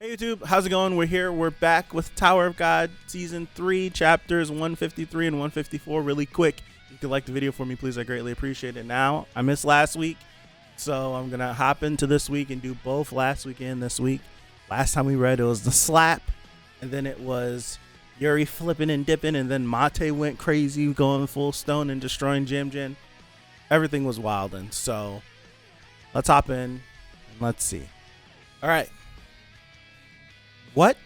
Hey YouTube, how's it going? We're here. We're back with Tower of God Season 3, Chapters 153 and 154. Really quick. If you could like the video for me, please. I greatly appreciate it. Now, I missed last week, so I'm going to hop into this week and do both last week and this week. Last time we read, it was the slap, and then it was Yuri flipping and dipping, and then Mate went crazy, going full stone and destroying Jim Jin. Everything was wild, and so let's hop in and let's see. All right. What?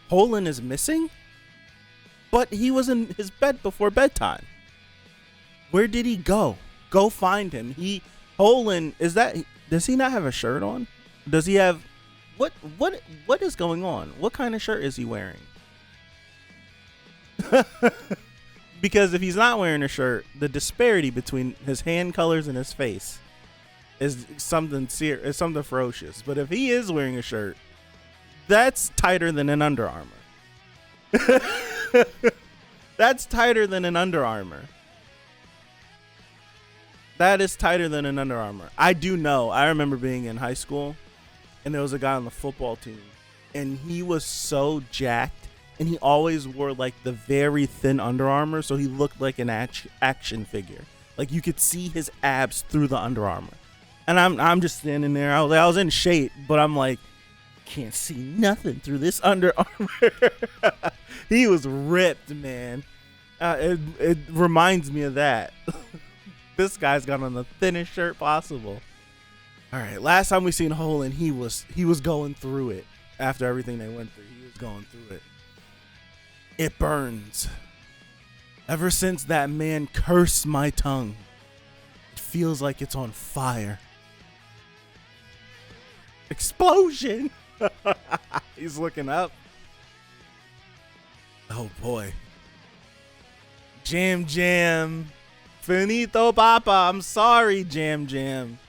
Holin is missing? But he was in his bed before bedtime. Where did he go? Go find him. Holin, does he not have a shirt on? Does he have, what is going on? What kind of shirt is he wearing? Because if he's not wearing a shirt, the disparity between his hand colors and his face is something ferocious. But if he is wearing a shirt, that's tighter than an Under Armour. That's tighter than an Under Armour. That is tighter than an Under Armour. I do know. I remember being in high school, and there was a guy on the football team, and he was so jacked, and he always wore like the very thin Under Armour, so he looked like an action figure. Like you could see his abs through the Under Armour. And I'm just standing there. I was in shape, but I'm like, can't see nothing through this Under Armour. He was ripped, man. It reminds me of that. This guy's got on the thinnest shirt possible. All right, last time we seen Holin, he was going through it. After everything they went through, he was going through it. It burns. Ever since that man cursed my tongue, it feels like it's on fire. Explosion. He's looking up. Oh boy. Jam Jam. Finito Papa. I'm sorry, Jam Jam.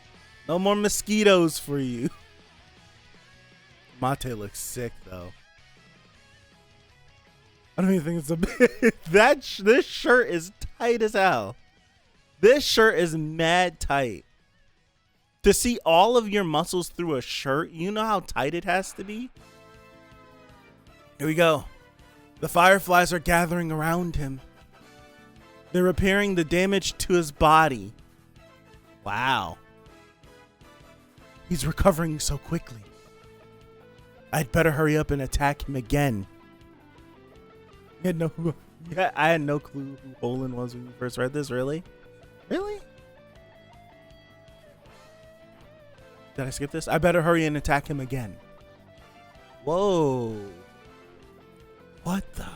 No more mosquitoes for you. Mate looks sick though. I don't even think it's a bit. This shirt is tight as hell. This shirt is mad tight. To see all of your muscles through a shirt, you know how tight it has to be? Here we go. The fireflies are gathering around him. They're repairing the damage to his body. Wow. He's recovering so quickly. I'd better hurry up and attack him again. I had no clue who Holin was when we first read this. Really? Really? Did I skip this? I better hurry and attack him again. Whoa. What the?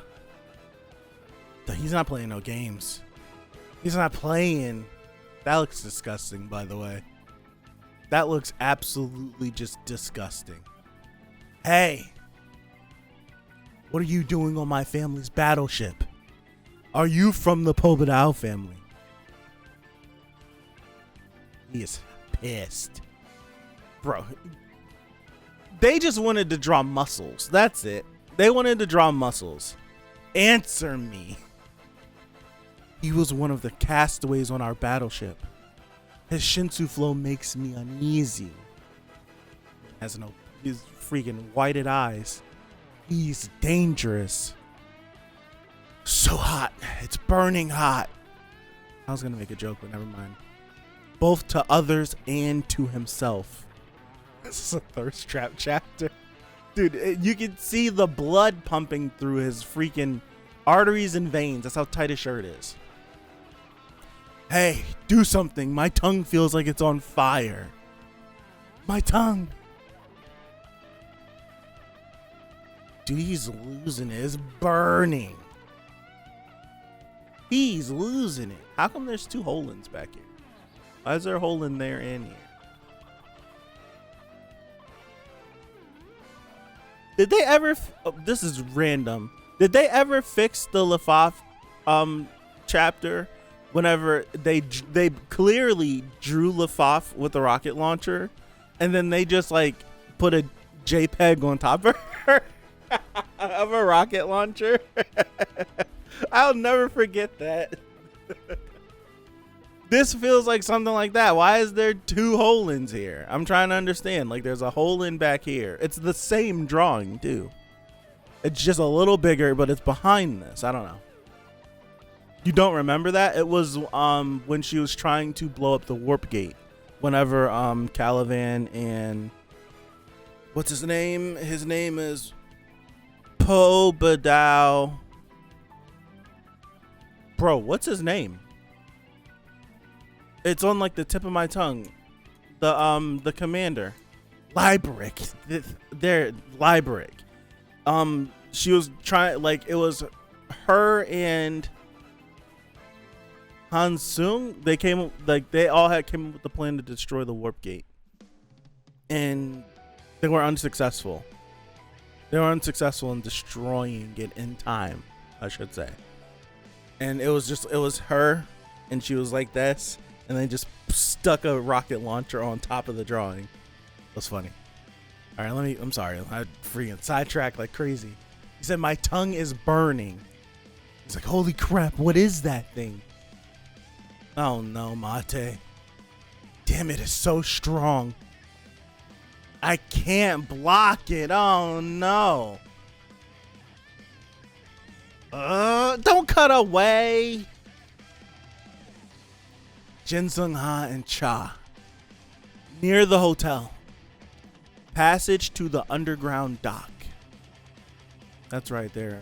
He's not playing no games. He's not playing. That looks disgusting, by the way. That looks absolutely just disgusting. Hey. What are you doing on my family's battleship? Are you from the Pobedao family? He is pissed. Bro, they just wanted to draw muscles. That's it. They wanted to draw muscles. Answer me. He was one of the castaways on our battleship. His Shinsu flow makes me uneasy. He's freaking whited eyes. He's dangerous. So hot. It's burning hot. I was going to make a joke, but never mind. Both to others and to himself. This is a thirst trap chapter. Dude, you can see the blood pumping through his freaking arteries and veins. That's how tight his shirt is. Hey, do something. My tongue feels like it's on fire. My tongue. Dude, he's losing it. It's burning. He's losing it. How come there's two Holins back here? Why is there a hole in there and here? Did they ever? This is random. Did they ever fix the Lafaf chapter? Whenever they clearly drew Lafaf with a rocket launcher, and then they just like put a JPEG on top of her of a rocket launcher. I'll never forget that. This feels like something like that. Why is there 2 hole-ins here? I'm trying to understand. Like, there's a hole-in back here. It's the same drawing, too. It's just a little bigger, but it's behind this. I don't know. You don't remember that? It was when she was trying to blow up the warp gate. Whenever Calivan and... What's his name? His name is... Pobedao. Bro, what's his name? It's on like the tip of my tongue. The commander. Liberic. There, Liberic. She was trying, like, it was her and Hansung. They came, like, they all came up with the plan to destroy the warp gate. And they were unsuccessful. They were unsuccessful in destroying it in time, I should say. And it was her, and she was like this. And they just stuck a rocket launcher on top of the drawing. It was funny. All right, I'm sorry. I freaking sidetracked like crazy. He said, my tongue is burning. He's like, holy crap, what is that thing? Oh no, Mate. Damn, it is so strong. I can't block it. Oh no. Don't cut away. Jinsung Ha and Cha. Near the hotel. Passage to the underground dock. That's right there.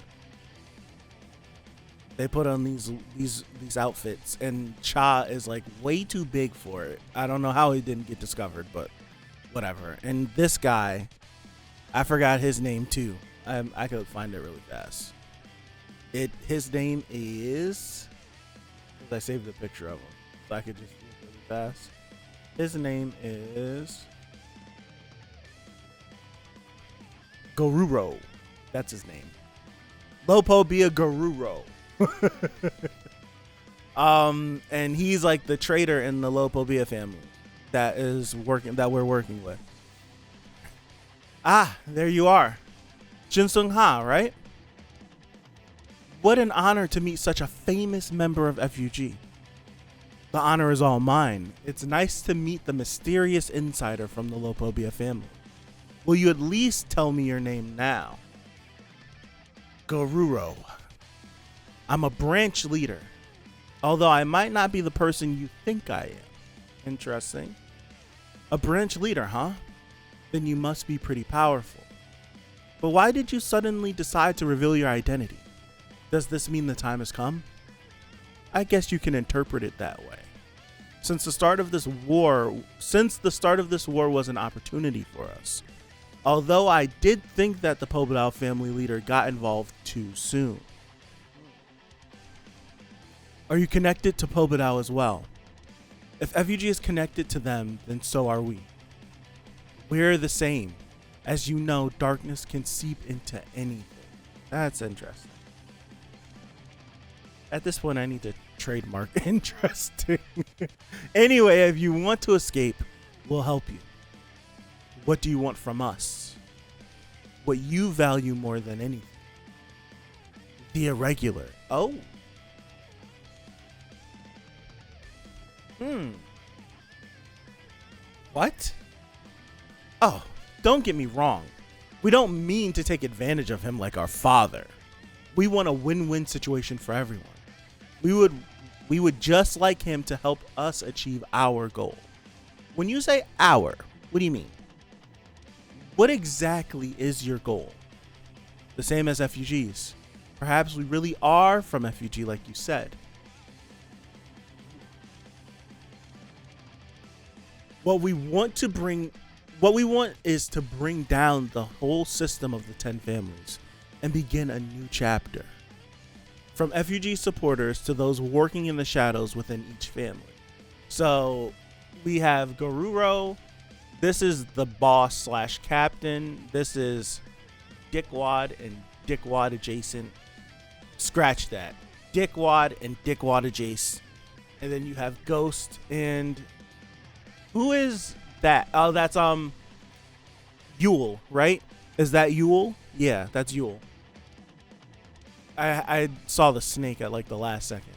They put on these outfits, and Cha is like way too big for it. I don't know how he didn't get discovered, but whatever. And this guy, I forgot his name too. I could find it really fast. His name is... I saved a picture of him. So I could just do it really fast. His name is Goruro. That's his name. Lopobia Goruro. And he's like the trader in the Lopobia family that we're working with. Ah, there you are. Jinsung Ha, right? What an honor to meet such a famous member of FUG. The honor is all mine. It's nice to meet the mysterious insider from the Lopobia family. Will you at least tell me your name now? Goruro. I'm a branch leader, although I might not be the person you think I am. Interesting. A branch leader, huh? Then you must be pretty powerful. But why did you suddenly decide to reveal your identity? Does this mean the time has come? I guess you can interpret it that way. Since the start of this war was an opportunity for us. Although I did think that the Pobedao family leader got involved too soon. Are you connected to Pobedao as well? If FUG is connected to them, then so are we. We're the same. As you know, darkness can seep into anything. That's interesting. At this point, I need to trademark interesting. Anyway, if you want to escape, we'll help you. What do you want from us? What you value more than anything? The irregular. Oh. What? Oh, don't get me wrong. We don't mean to take advantage of him like our father. We want a win-win situation for everyone. We would just like him to help us achieve our goal. When you say our, what do you mean? What exactly is your goal? The same as FUG's. Perhaps we really are from FUG like you said. What we want is to bring down the whole system of the 10 families and begin a new chapter. From FUG supporters to those working in the shadows within each family. So we have Goruro. This is the boss / captain. This is Dickwad and Dickwad adjacent. Scratch that. Dickwad and Dickwad adjacent. And then you have Ghost and who is that? Oh, that's Yule, right? Is that Yule? Yeah, that's Yule. I saw the snake at like the last second.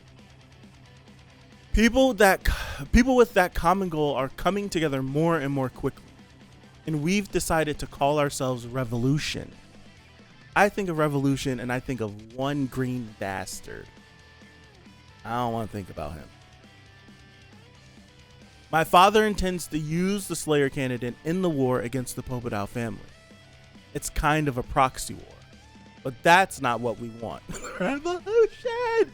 People with that common goal are coming together more and more quickly. And we've decided to call ourselves Revolution. I think of Revolution and I think of one green bastard. I don't want to think about him. My father intends to use the Slayer candidate in the war against the Popodal family. It's kind of a proxy war. But that's not what we want. Revolution!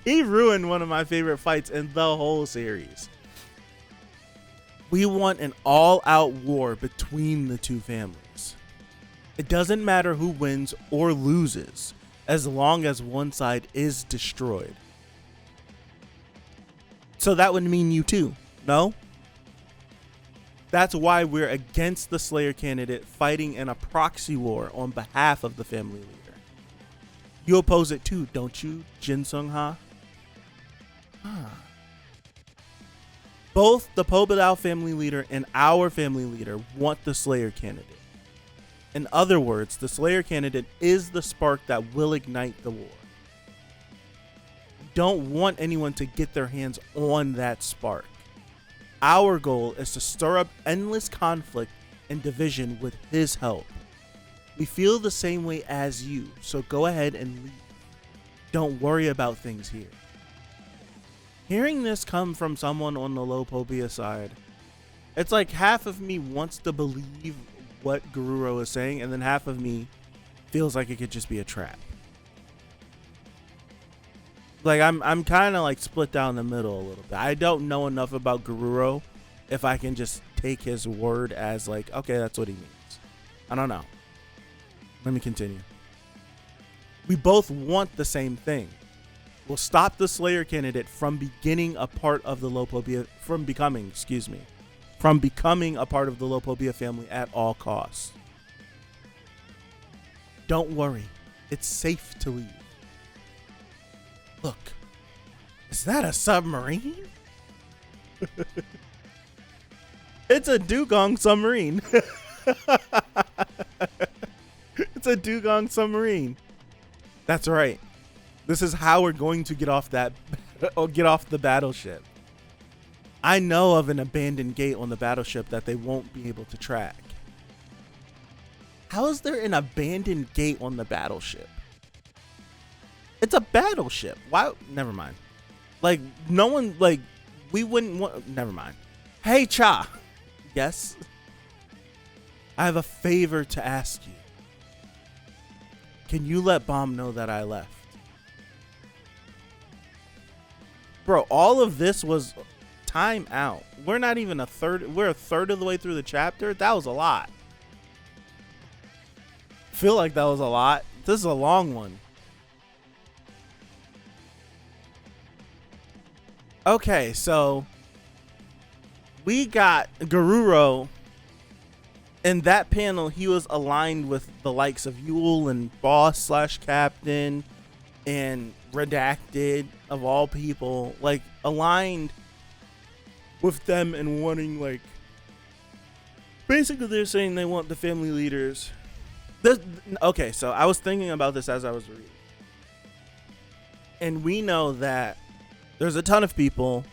He ruined one of my favorite fights in the whole series. We want an all-out war between the two families. It doesn't matter who wins or loses, as long as one side is destroyed. So that would mean you too, no? That's why we're against the Slayer candidate fighting in a proxy war on behalf of the family leader. You oppose it too, don't you, Jin Sung-ha? Both the Popodal family leader and our family leader want the Slayer candidate. In other words, the Slayer candidate is the spark that will ignite the war. We don't want anyone to get their hands on that spark. Our goal is to stir up endless conflict and division with his help. We feel the same way as you, so go ahead and leave. Don't worry about things here. Hearing this come from someone on the Lopobia side, it's like half of me wants to believe what Garuro is saying, and then half of me feels like it could just be a trap. Like I'm kind of like split down the middle a little bit. I don't know enough about Garuro if I can just take his word as like, okay, that's what he means. I don't know. Let me continue. We both want the same thing. We'll stop the Slayer candidate from becoming a part of the Lopobia family at all costs. Don't worry, it's safe to leave. Look, is that a submarine? It's a dugong submarine. It's a dugong submarine. That's right. This is how we're going to get off the battleship. I know of an abandoned gate on the battleship that they won't be able to track. How is there an abandoned gate on the battleship? It's a battleship. Why? Never mind. Like, no one, like, we wouldn't want, never mind. Hey, Cha. Yes? I have a favor to ask you. Can you let Bomb know that I left? Bro, all of this was time out. We're not even a third of the way through the chapter. That was a lot. Feel like that was a lot. This is a long one. Okay, so we got Garuro. In that panel, he was aligned with the likes of Yule and Boss / Captain and Redacted, of all people, like aligned with them and wanting, like, basically they're saying they want the family leaders. Okay, so I was thinking about this as I was reading. And we know that there's a ton of people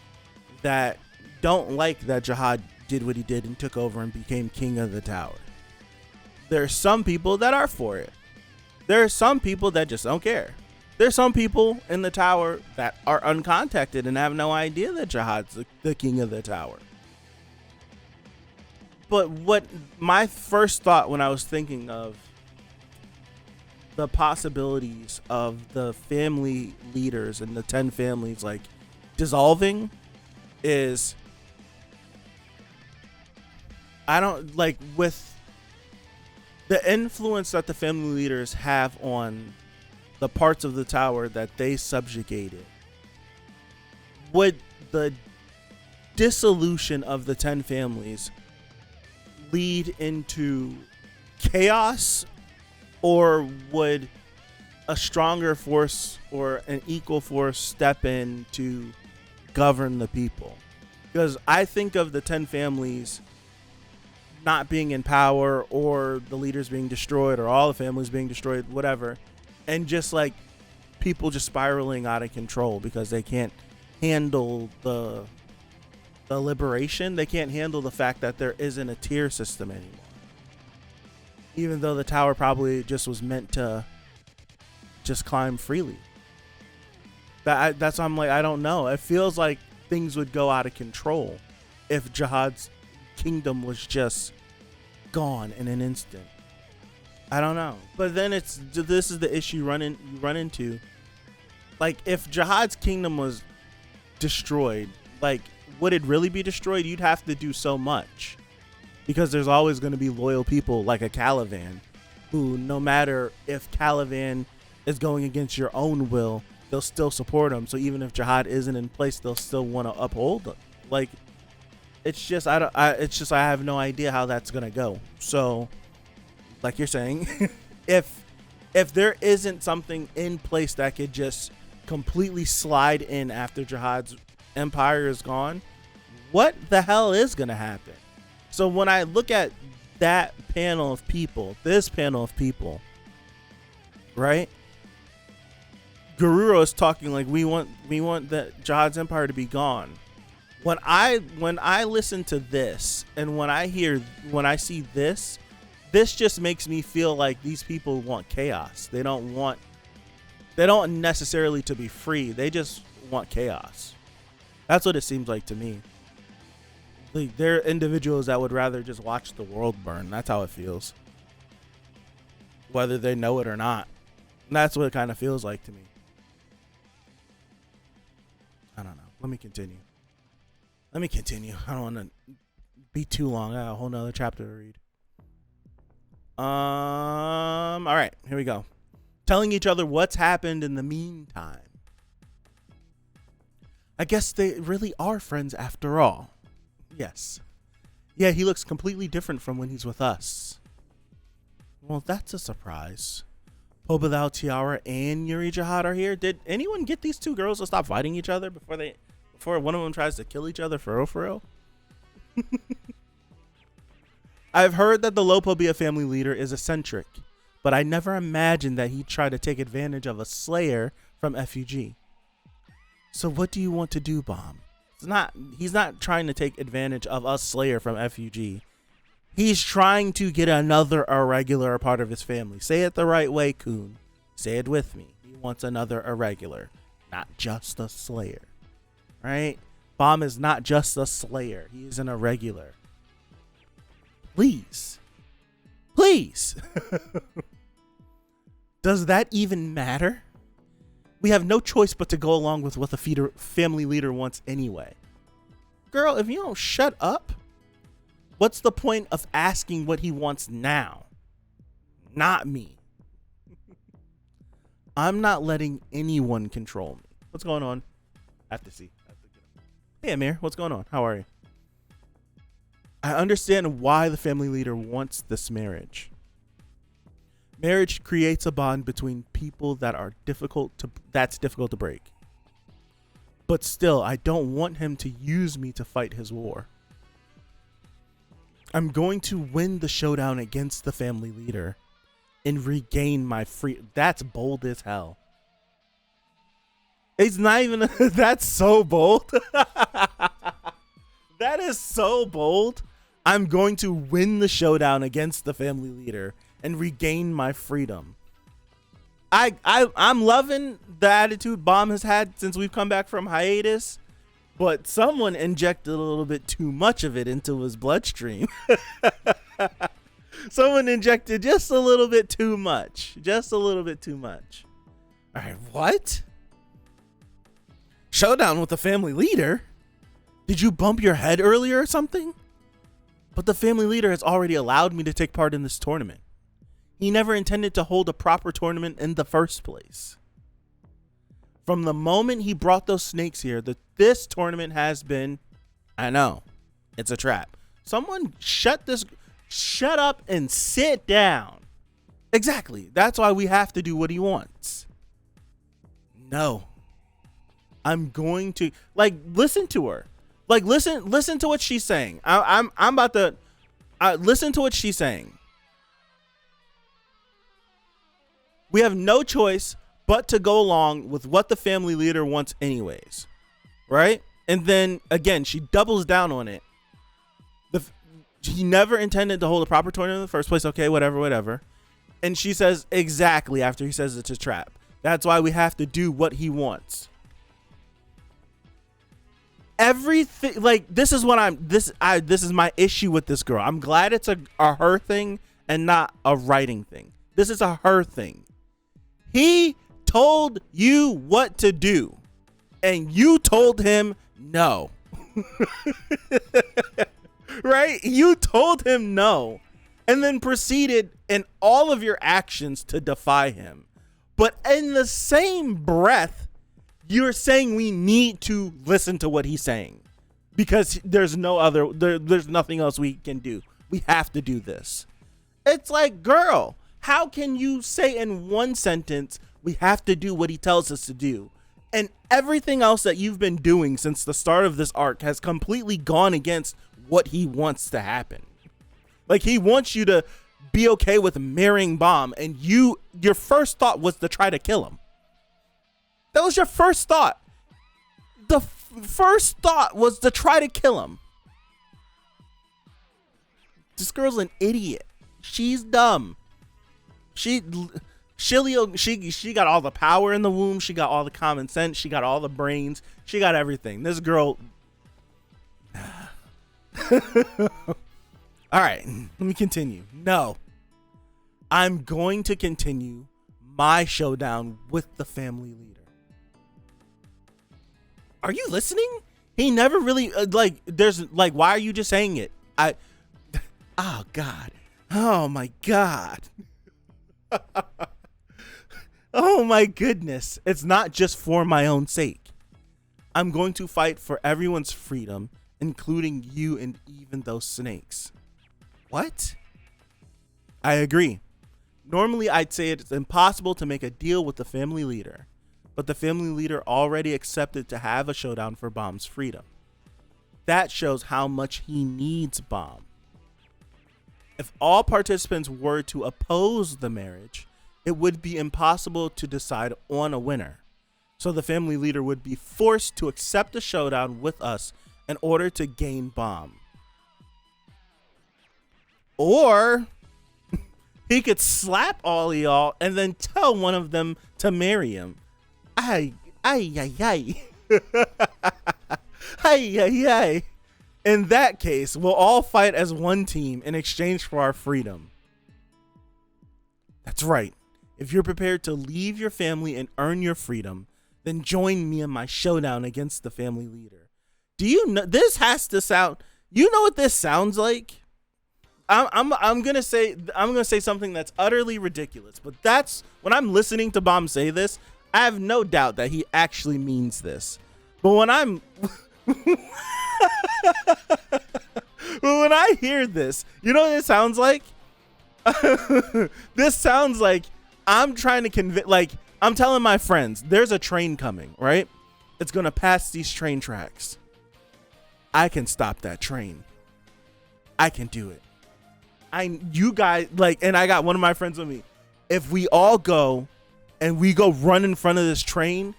that don't like that Jihad did what he did and took over and became king of the tower. There's some people that are for it. There are some people that just don't care. There's some people in the tower that are uncontacted and have no idea that Jihad's the king of the tower. But what my first thought when I was thinking of the possibilities of the family leaders and the 10 families like dissolving is, I don't like, with the influence that the family leaders have on the parts of the tower that they subjugated, would the dissolution of the 10 families lead into chaos, or would a stronger force or an equal force step in to govern the people? Because I think of the 10 families not being in power, or the leaders being destroyed, or all the families being destroyed, whatever, and just like people just spiraling out of control because they can't handle the liberation. They can't handle the fact that there isn't a tier system anymore. Even though the tower probably just was meant to just climb freely. That's why I'm like, I don't know. It feels like things would go out of control if Jihad's kingdom was just gone in an instant. I don't know. But then this is the issue you run into. Like, if Jihad's kingdom was destroyed, like, would it really be destroyed? You'd have to do so much, because there's always going to be loyal people like a Caliban who, no matter if Caliban is going against your own will, they'll still support him. So even if Jihad isn't in place, they'll still want to uphold them. Like, it's just I have no idea how that's going to go. So, like you're saying, if there isn't something in place that could just completely slide in after Jihad's empire is gone, what the hell is going to happen? So when I look at that panel of people, this panel of people, right? Garuro is talking like we want the Jihad's empire to be gone. When I listen to this, and when I see this just makes me feel like these people want chaos. They don't necessarily to be free. They just want chaos. That's what it seems like to me. Like, they're individuals that would rather just watch the world burn. That's how it feels, whether they know it or not. And that's what it kind of feels like to me. I don't know. Let me continue. I don't want to be too long. I got a whole nother chapter to read. All right, here we go. Telling each other what's happened in the meantime. I guess they really are friends after all. Yes. Yeah, he looks completely different from when he's with us. Well, that's a surprise. Pobadao Tiara and Yuri Jihad are here. Did anyone get these two girls to stop fighting each other before one of them tries to kill each other for real? I've heard that the Lopobia family leader is eccentric, but I never imagined that he'd try to take advantage of a slayer from FUG. So what do you want to do, Bomb? He's not trying to take advantage of a slayer from FUG. He's trying to get another irregular part of his family. Say it the right way, Kun. Say it with me. He wants another irregular, not just a slayer. Right? Bomb is not just a slayer. He is an irregular. Please. Does that even matter? We have no choice but to go along with what the family leader wants anyway. Girl, if you don't shut up, what's the point of asking what he wants now? Not me. I'm not letting anyone control me. What's going on? I have to see. Hey, Amir, what's going on? How are you? I understand why the family leader wants this marriage. Marriage creates a bond between people that's difficult to break. But still, I don't want him to use me to fight his war. I'm going to win the showdown against the family leader and regain my free. That's bold as hell. It's not even. That's so bold. That is so bold. I'm going to win the showdown against the family leader and regain my freedom. I'm loving the attitude Bomb has had since we've come back from hiatus, but someone injected a little bit too much of it into his bloodstream. Someone injected just a little bit too much. All right, what? Showdown with the family leader? Did you bump your head earlier or something? But the family leader has already allowed me to take part in this tournament. He never intended to hold a proper tournament in the first place. From the moment he brought those snakes here, this tournament has been, I know, it's a trap. Someone shut up and sit down. Exactly. That's why we have to do what he wants. No. I'm going to, listen to her. Listen to what she's saying. I'm about to listen to what she's saying. We have no choice but to go along with what the family leader wants anyways. right? And then again, she doubles down on it. He never intended to hold a proper tournament in the first place. Okay, whatever. And she says exactly after he says it's a trap. That's why we have to do what he wants. Everything, like, this is my issue with this girl. I'm glad it's a her thing and not a writing thing. This is a her thing. He told you what to do, and you told him no. Right? You told him no, and then proceeded in all of your actions to defy him. But in the same breath, you're saying we need to listen to what he's saying because there's nothing else we can do. We have to do this. It's like, girl, how can you say in one sentence, we have to do what he tells us to do, and everything else that you've been doing since the start of this arc has completely gone against what he wants to happen? Like, he wants you to be okay with marrying Bomb, and your first thought was to try to kill him. That was your first thought. The first thought was to try to kill him. This girl's an idiot. She's dumb. She got all the power in the womb. She got all the common sense. She got all the brains. She got everything. This girl. All right, let me continue. No, I'm going to continue my showdown with the family leader. Are you listening? He never really why are you just saying it? Oh God. Oh my God. Oh my goodness. It's not just for my own sake. I'm going to fight for everyone's freedom, including you and even those snakes. What? I agree. Normally I'd say it's impossible to make a deal with the family leader, but the family leader already accepted to have a showdown for Bomb's freedom. That shows how much he needs Bomb. If all participants were to oppose the marriage, it would be impossible to decide on a winner. So the family leader would be forced to accept a showdown with us in order to gain Bomb. Or he could slap all of y'all and then tell one of them to marry him. Ay. In that case, we'll all fight as one team in exchange for our freedom. That's right. If you're prepared to leave your family and earn your freedom, then join me in my showdown against the family leader. Do you know this has to sound? You know what this sounds like? I'm gonna say something that's utterly ridiculous, but that's when I'm listening to Bomb say this, I have no doubt that he actually means this. But when I hear this, you know what it sounds like? This sounds like I'm trying to convince, like I'm telling my friends, there's a train coming, right? It's gonna pass these train tracks. I can stop that train. I can do it. You guys, like, and I got one of my friends with me. If we all go and we go run in front of this train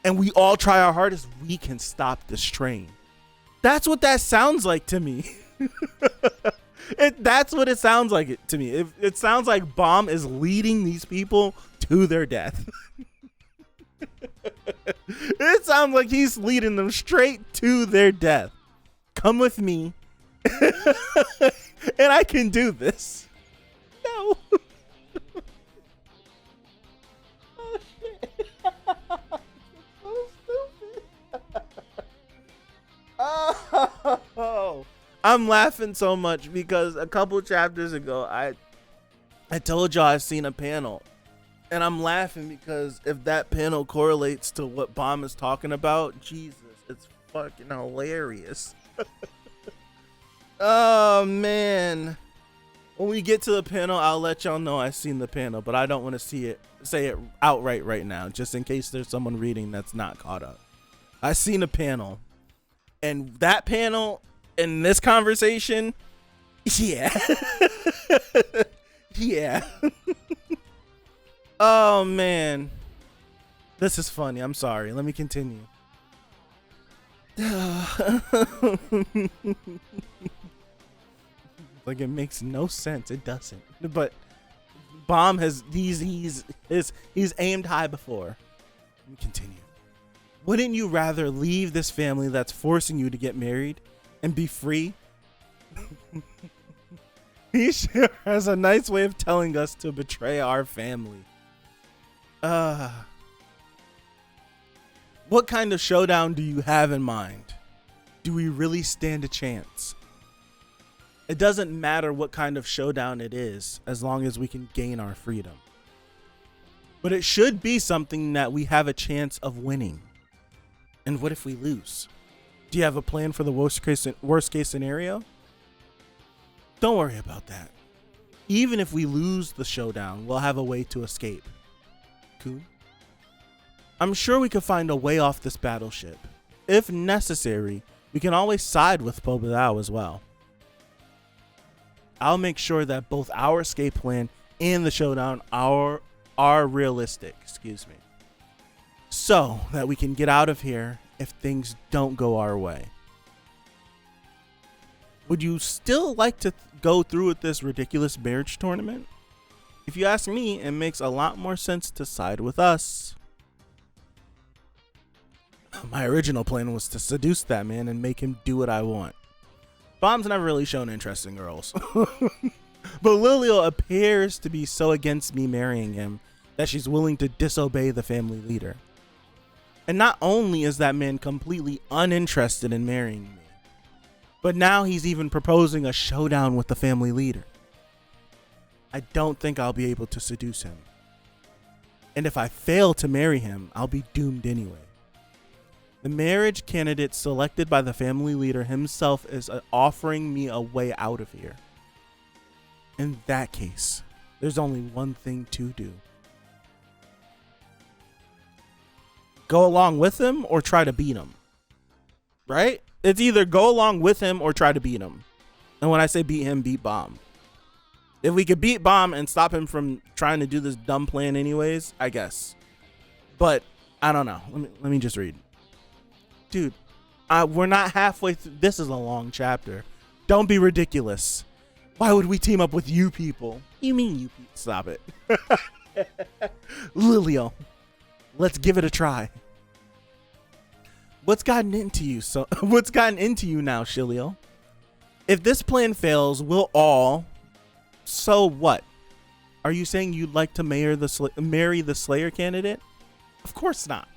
and we all try our hardest, we can stop this train. That's what that sounds like to me. That's what it sounds like to me. It sounds like Bomb is leading these people to their death. It sounds like he's leading them straight to their death. Come with me. And I can do this. No. Oh shit. So stupid. Oh. I'm laughing so much because a couple chapters ago I told y'all I've seen a panel. And I'm laughing because if that panel correlates to what Bomb is talking about, Jesus, it's fucking hilarious. Oh man, when we get to the panel, I'll let y'all know I've seen the panel, but I don't want to say it outright right now, just in case there's someone reading that's not caught up. I've seen a panel, and that panel in this conversation, yeah. Yeah. Oh man, this is funny. I'm sorry, let me continue. Like, it makes no sense. It doesn't. But Bomb has he's aimed high before. Let me continue. Wouldn't you rather leave this family that's forcing you to get married and be free? He sure has a nice way of telling us to betray our family. What kind of showdown do you have in mind? Do we really stand a chance? It doesn't matter what kind of showdown it is, as long as we can gain our freedom. But it should be something that we have a chance of winning. And what if we lose? Do you have a plan for the worst case scenario? Don't worry about that. Even if we lose the showdown, we'll have a way to escape. Cool. I'm sure we could find a way off this battleship. If necessary, we can always side with Pobedao as well. I'll make sure that both our escape plan and the showdown are realistic, so that we can get out of here if things don't go our way. Would you still like to go through with this ridiculous marriage tournament? If you ask me, it makes a lot more sense to side with us. My original plan was to seduce that man and make him do what I want. Bomb's never really shown interest in girls. But Lilio appears to be so against me marrying him that she's willing to disobey the family leader. And not only is that man completely uninterested in marrying me, but now he's even proposing a showdown with the family leader. I don't think I'll be able to seduce him. And if I fail to marry him, I'll be doomed anyway. The marriage candidate selected by the family leader himself is offering me a way out of here. In that case, there's only one thing to do. Go along with him or try to beat him. Right? It's either go along with him or try to beat him. And when I say beat him, beat Bomb. If we could beat Bomb and stop him from trying to do this dumb plan anyways, I guess. But I don't know. Let me just read. Dude, we're not halfway through. This is a long chapter. Don't be ridiculous. Why would we team up with you people? You mean you people? Stop it. Lilio, let's give it a try. What's gotten into you now, Shilio? If this plan fails, we'll all... So what? Are you saying you'd like to marry the Slayer candidate? Of course not.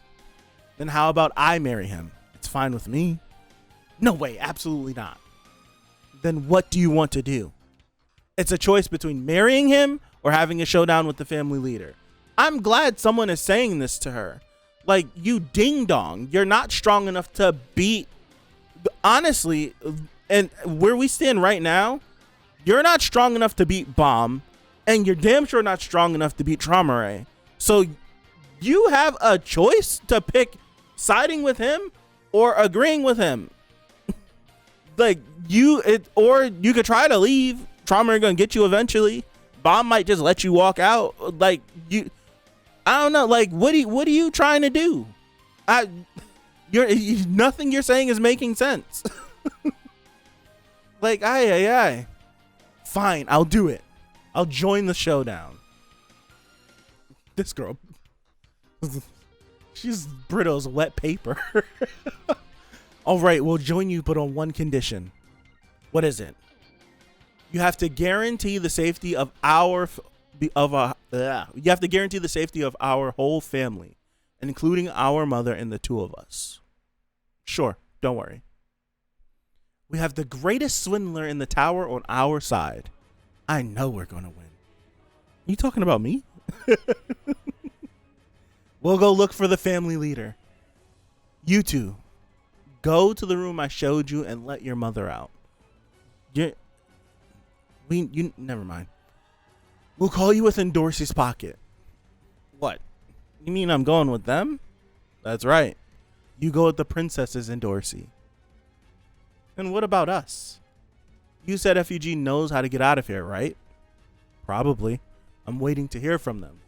Then how about I marry him? It's fine with me. No way, absolutely not. Then what do you want to do? It's a choice between marrying him or having a showdown with the family leader. I'm glad someone is saying this to her. Like, you ding dong, you're not strong enough to beat... Honestly, and where we stand right now, you're not strong enough to beat Bomb, and you're damn sure not strong enough to beat TRAUMEREI. So you have a choice to pick siding with him or agreeing with him. Like, or you could try to leave. TRAUMEREI gonna get you eventually. Bomb might just let you walk out. Like, I don't know. Like, what are you trying to do? Nothing you're saying is making sense. Like, aye. Fine, I'll do it. I'll join the showdown. This girl, she's brittle as wet paper. All right, we'll join you, but on one condition. What is it? You have to guarantee the safety of our whole family, including our mother and the two of us. Sure, don't worry. We have the greatest swindler in the tower on our side. I know we're going to win. You talking about me? We'll go look for the family leader. You two, go to the room I showed you and let your mother out. Never mind. We'll call you within Dorsey's pocket. What? You mean I'm going with them? That's right. You go with the princesses in Dorsey. And what about us? You said FUG knows how to get out of here, right? Probably. I'm waiting to hear from them.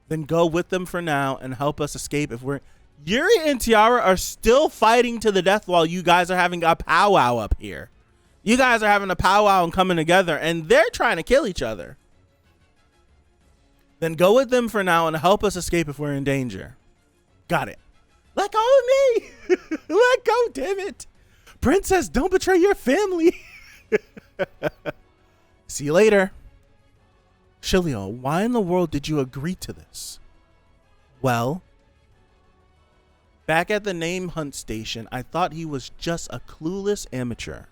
Then go with them for now and help us escape if we're... Yuri and Tiara are still fighting to the death while you guys are having a powwow up here. You guys are having a powwow and coming together, and they're trying to kill each other. Then go with them for now and help us escape if we're in danger. Got it. Let go of me. Let go, damn it. Princess, don't betray your family. See you later. Shilio, why in the world did you agree to this? Well, back at the name hunt station, I thought he was just a clueless amateur.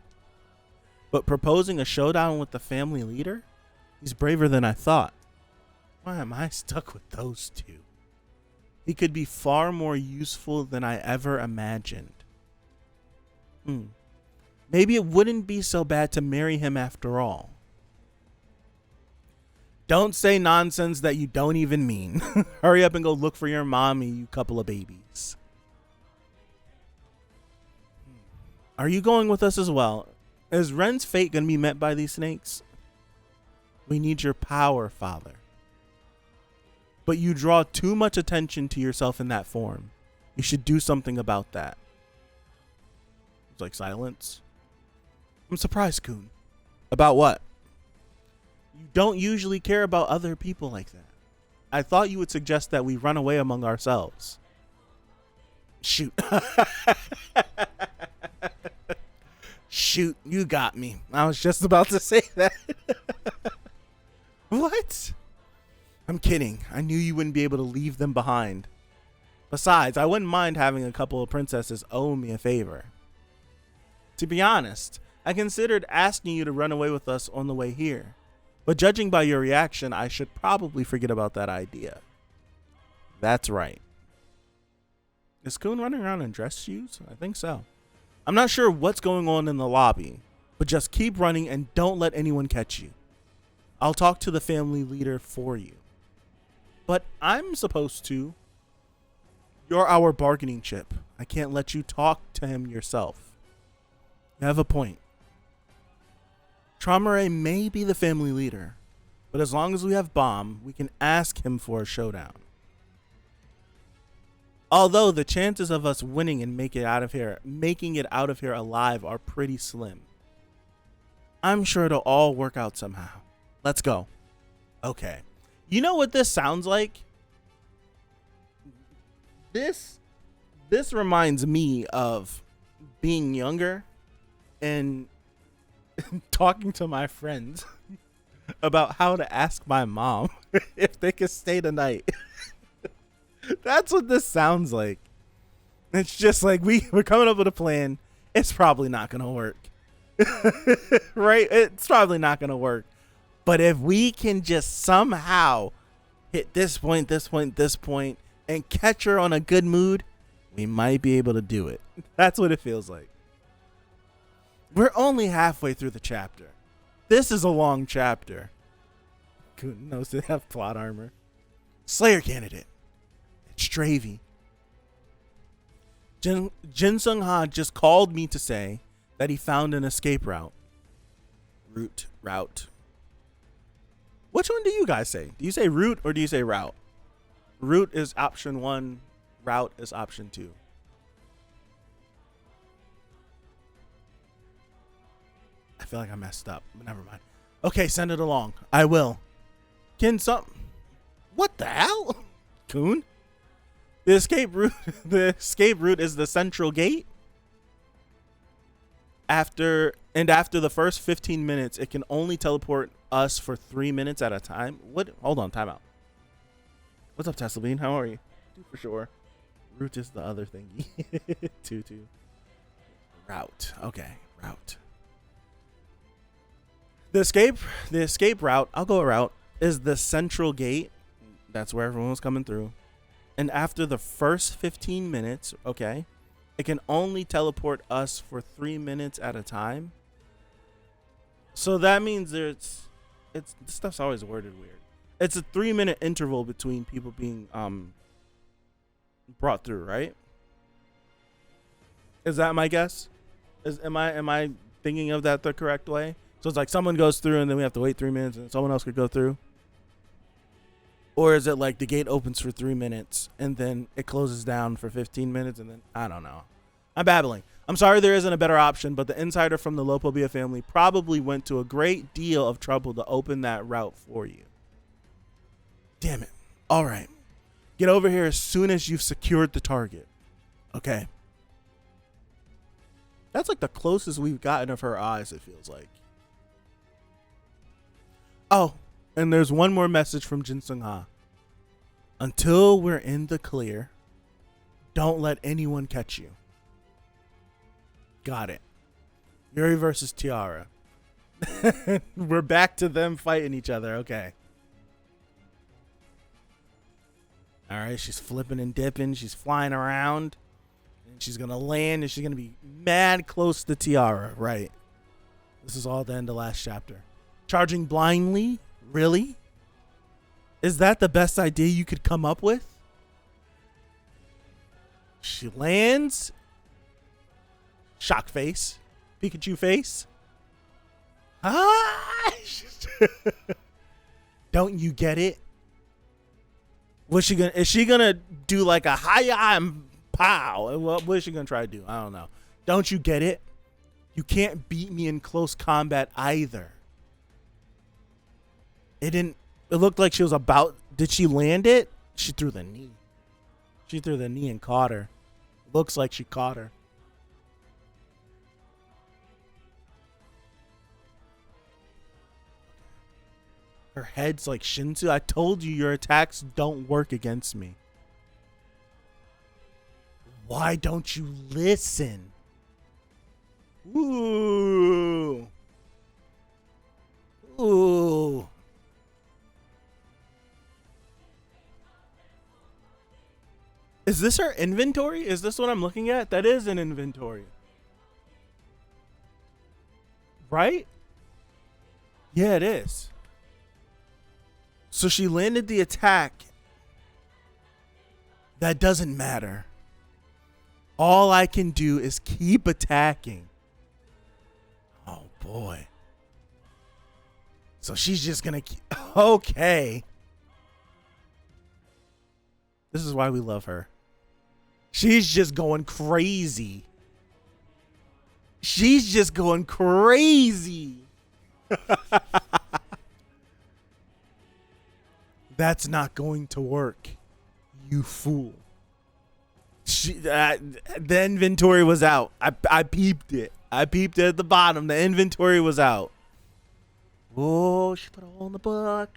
But proposing a showdown with the family leader? He's braver than I thought. Why am I stuck with those two? He could be far more useful than I ever imagined. Maybe it wouldn't be so bad to marry him after all. Don't say nonsense that you don't even mean. Hurry up and go look for your mommy, you couple of babies. Are you going with us as well? Is Ren's fate going to be met by these snakes? We need your power, Father. But you draw too much attention to yourself in that form. You should do something about that. It's like silence. I'm surprised, Kun. About what? You don't usually care about other people like that. I thought you would suggest that we run away among ourselves. Shoot. Shoot, you got me. I was just about to say that. What? I'm kidding. I knew you wouldn't be able to leave them behind. Besides, I wouldn't mind having a couple of princesses owe me a favor. To be honest, I considered asking you to run away with us on the way here. But judging by your reaction, I should probably forget about that idea. That's right. Is Kun running around in dress shoes? I think so. I'm not sure what's going on in the lobby, but just keep running and don't let anyone catch you. I'll talk to the family leader for you. But I'm supposed to. You're our bargaining chip. I can't let you talk to him yourself. You have a point. TRAUMEREI may be the family leader, but as long as we have Bomb, we can ask him for a showdown. Although the chances of us winning and making it out of here alive are pretty slim. I'm sure it'll all work out somehow. Let's go. Okay. You know what this sounds like? This reminds me of being younger and talking to my friends about how to ask my mom if they could stay the night. That's what this sounds like. It's just like we're coming up with a plan. It's probably not going to work. Right? It's probably not going to work. But if we can just somehow hit this point, and catch her on a good mood, we might be able to do it. That's what it feels like. We're only halfway through the chapter. This is a long chapter. Couldn't knows they have plot armor. Slayer candidate. It's Stravy. Jin Sung Ha just called me to say that he found an escape route. Route. Which one do you guys say? Do you say route or do you say route? Route is option 1. Route is option 2. I feel like I messed up, but never mind. Okay, send it along. I will. What the hell? Kun? The escape route is the central gate. After the first 15 minutes, it can only teleport us for 3 minutes at a time. What? Hold on, time out. What's up, Tesla Bean? How are you? For sure. Route is the other thingy. 2. Route. Okay, route. The escape route, I'll go route, is the central gate. That's where everyone was coming through. And after the first 15 minutes, okay, it can only teleport us for 3 minutes at a time. So that means this stuff's always worded weird. It's a 3-minute interval between people being brought through, right? Is that my guess? Am I thinking of that the correct way? So it's like someone goes through and then we have to wait 3 minutes and someone else could go through. Or is it like the gate opens for 3 minutes and then it closes down for 15 minutes and then I don't know. I'm babbling. I'm sorry there isn't a better option, but the insider from the Lopobia family probably went to a great deal of trouble to open that route for you. Damn it. All right. Get over here as soon as you've secured the target. Okay. That's like the closest we've gotten of her eyes, it feels like. Oh, and there's one more message from Jin Sung Ha. Until we're in the clear, don't let anyone catch you. Got it. Yuri versus Tiara. We're back to them fighting each other. Okay. All right, she's flipping and dipping. She's flying around. And she's going to land, and she's going to be mad close to Tiara. Right. This is all the end of last chapter. Charging blindly? Really? Is that the best idea you could come up with? She lands. Shock face. Pikachu face. Ah! Don't you get it? What's she gonna? Is she gonna do like a hiya and pow? What is she gonna try to do? I don't know. Don't you get it? You can't beat me in close combat either. It didn't. It looked like she was about. Did she land it? She threw the knee. She threw the knee and caught her. Looks like she caught her. Her head's like Shinsu. I told you your attacks don't work against me. Why don't you listen? Ooh. Ooh. Is this her inventory? Is this what I'm looking at? That is an inventory. Right? Yeah, it is. So she landed the attack. That doesn't matter. All I can do is keep attacking. Oh, boy. So she's just going to keep... Okay. This is why we love her. She's just going crazy. She's just going crazy. That's not going to work, you fool. The inventory was out. I peeped it. I peeped it at the bottom. The inventory was out. Oh, she put a hole in the book.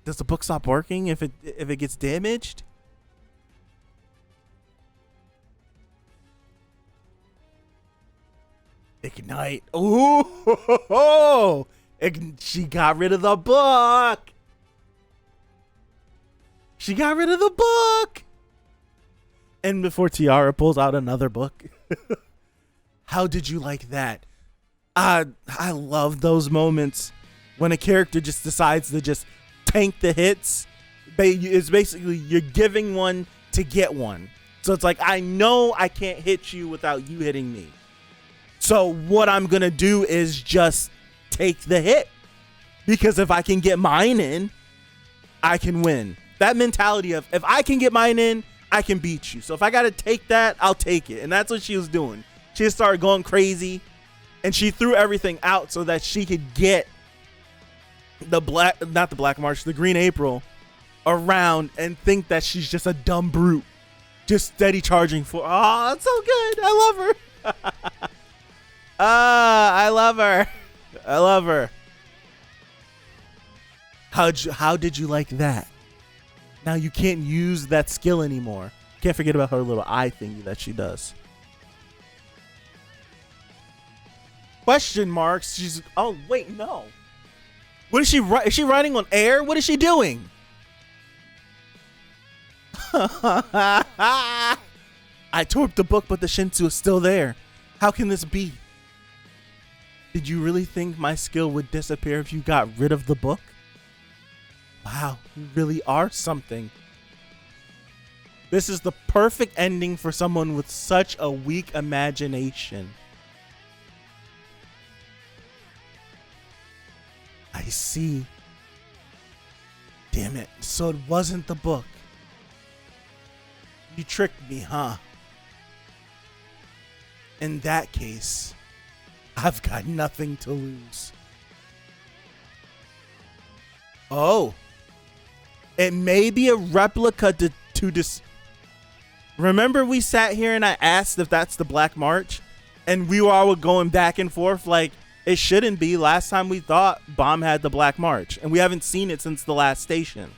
Does the book stop working if it gets damaged? Ignite. Ooh, she got rid of the book. She got rid of the book. And before Tiara pulls out another book. How did you like that? I love those moments when a character just decides to just tank the hits. It's basically you're giving one to get one. So it's like, I know I can't hit you without you hitting me. So what I'm going to do is just take the hit. Because if I can get mine in, I can win. That mentality of, if I can get mine in, I can beat you. So if I got to take that, I'll take it. And that's what she was doing. She just started going crazy. And she threw everything out so that she could get the Green April around and think that she's just a dumb brute. Just steady charging for, oh, that's so good. I love her. I love her. I love her. How did you like that? Now you can't use that skill anymore. Can't forget about her little eye thingy that she does. Question marks. She's, oh wait, no. What is she? Is she riding on air? What is she doing? I torped the book, but the Shinsu is still there. How can this be? Did you really think my skill would disappear if you got rid of the book? Wow, you really are something. This is the perfect ending for someone with such a weak imagination. I see. Damn it. So it wasn't the book. You tricked me, huh? In that case, I've got nothing to lose. Oh. It may be a replica to Remember we sat here and I asked if that's the Black March? And we were all going back and forth like, it shouldn't be. Last time we thought Bomb had the Black March. And we haven't seen it since the last station.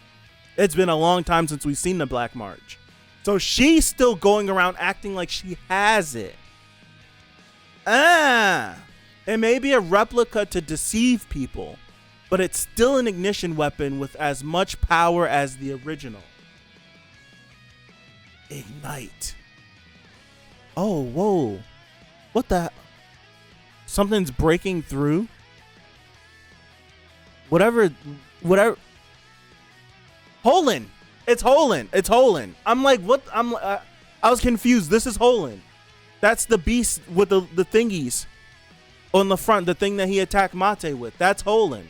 It's been a long time since we've seen the Black March. So she's still going around acting like she has it. It may be a replica to deceive people, but it's still an ignition weapon with as much power as the original. Ignite. Oh, whoa. What the? Something's breaking through? Whatever. Holen. It's Holen. It's Holen. I'm like, what? I was confused. This is Holen. That's the beast with the thingies on the front. The thing that he attacked Mate with. That's Holen.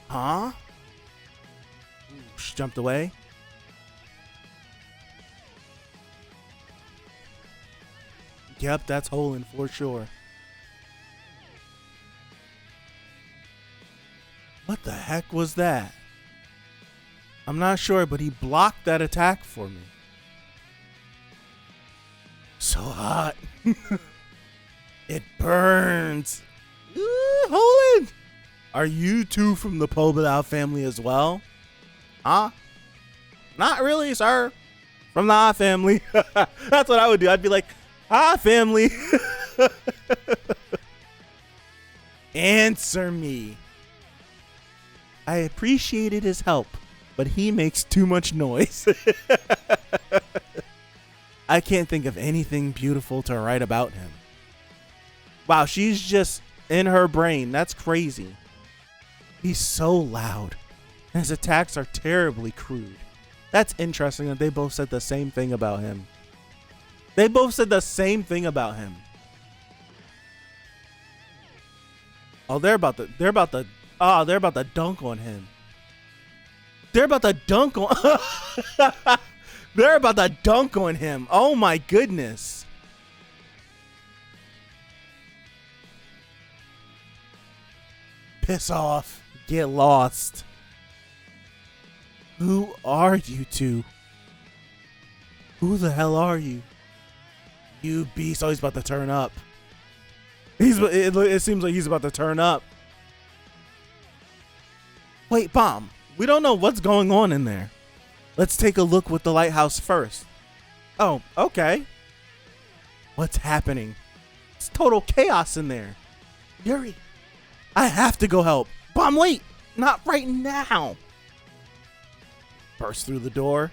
Huh? Ooh, she jumped away. Yep, that's Holen for sure. What the heck was that? I'm not sure, but he blocked that attack for me. So hot. It burns. Ooh, Holen! Are you two from the Pobedal family as well? Huh? Not really, sir. From the Ah family. That's what I would do. I'd be like, Ah family. Answer me. I appreciated his help, but he makes too much noise. I can't think of anything beautiful to write about him. Wow, she's just in her brain. That's crazy. He's so loud. And his attacks are terribly crude. That's interesting that they both said the same thing about him. They both said the same thing about him. Oh, they're about to dunk on him. They're about to dunk on They're about to dunk on him. Oh my goodness. Piss off. Get lost. Who are you two? Who the hell are you? You beast. Oh, he's about to turn up. It seems like he's about to turn up. Wait, Bomb. We don't know what's going on in there. Let's take a look with the lighthouse first. Oh, okay. What's happening? It's total chaos in there. Yuri, I have to go help. Bomb, wait. Not right now. Burst through the door.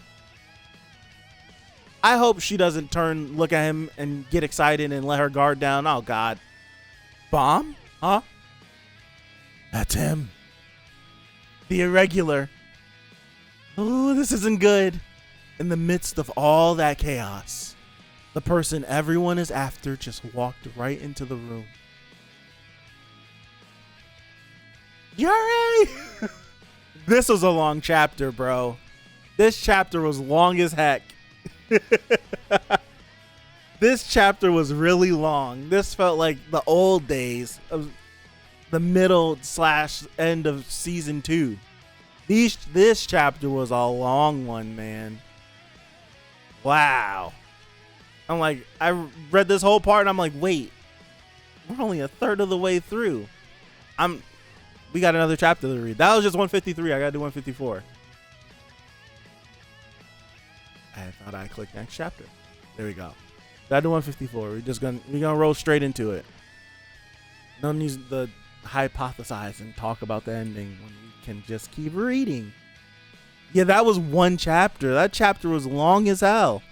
I hope she doesn't look at him and get excited and let her guard down. Oh, God. Bomb? Huh? That's him. The irregular. Oh, this isn't good. In the midst of all that chaos, the person everyone is after just walked right into the room. Yuri! This was a long chapter, bro. This chapter was long as heck. This chapter was really long. This felt like the old days of the middle/end of season 2. This chapter was a long one, man. Wow. I'm like, I read this whole part and I'm like, wait, we're only a third of the way through. We got another chapter to read. That was just 153. I gotta do 154. I thought I clicked next chapter. There we go. Gotta do 154. We're gonna roll straight into it. No need to hypothesize and talk about the ending when we can just keep reading. Yeah, that was one chapter. That chapter was long as hell.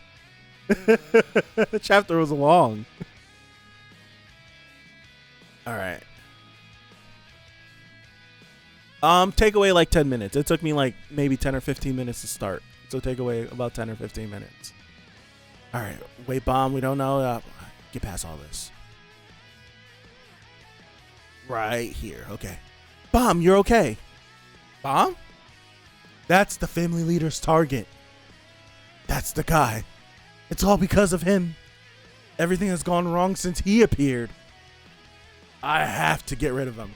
The chapter was long. All right. Take away like 10 minutes. It took me like maybe 10 or 15 minutes to start. So take away about 10 or 15 minutes. All right. Wait, Bomb. We don't know. Get past all this. Right here. Okay. Bomb, you're okay. Bomb? That's the family leader's target. That's the guy. It's all because of him. Everything has gone wrong since he appeared. I have to get rid of him.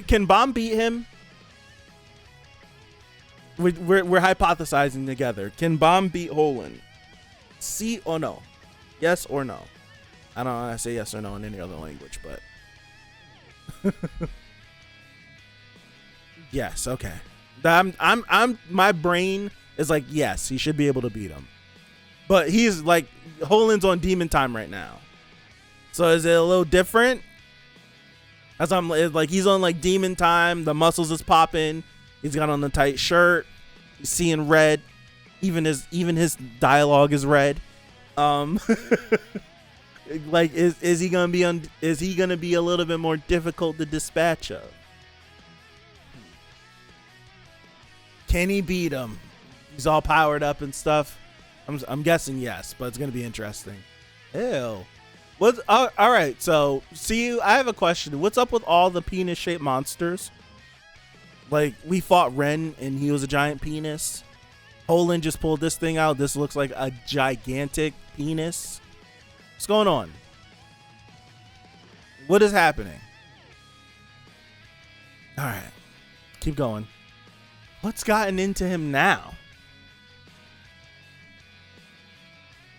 Can Bomb beat him? We're hypothesizing together. Can Bomb beat Holland? See or no? Yes or no? I don't know. I say yes or no in any other language, but yes. Okay. My brain is like, yes, he should be able to beat him. But he's like, Holland's on demon time right now. So is it a little different? As I'm like, he's on like demon time. The muscles is popping. He's got on the tight shirt. He's seeing red. Even his dialogue is red. Like, is he gonna be a little bit more difficult to dispatch of? Can he beat him? He's all powered up and stuff. I'm guessing yes, but it's gonna be interesting. Ew. What's all right? So, I have a question. What's up with all the penis-shaped monsters? Like, we fought Ren and he was a giant penis. Holland just pulled this thing out. This looks like a gigantic penis. What's going on? What is happening? All right, keep going. What's gotten into him now?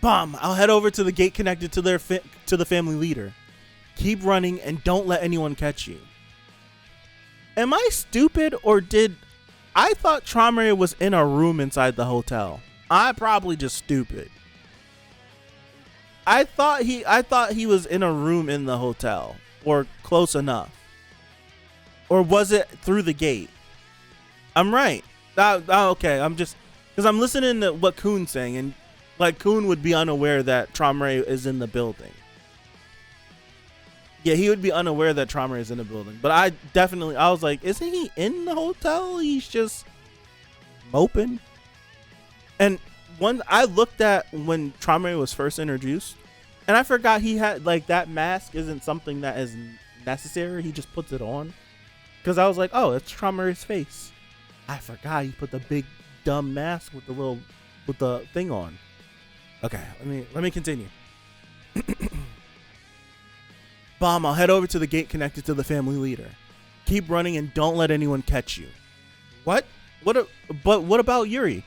Bomb, I'll head over to the gate connected to the family leader. Keep running and don't let anyone catch you. Am I stupid or I thought Traumerei was in a room inside the hotel? I'm probably just stupid. I thought he was in a room in the hotel or close enough. Or was it through the gate? I'm right. Okay, I'm just because I'm listening to what Kuhn's saying, and like Kuhn would be unaware that Traumerei is in the building. Yeah, he would be unaware that Traumerei is in the building. But I was like, isn't he in the hotel? He's just moping. And I looked at when Traumerei was first introduced, and I forgot he had like that mask isn't something that is necessary. He just puts it on. Because I was like, oh, it's Traumerei's face. I forgot he put the big dumb mask with the thing on. Okay, let me continue. Bomb, I'll head over to the gate connected to the family leader. Keep running and don't let anyone catch you. What? But what about Yuri?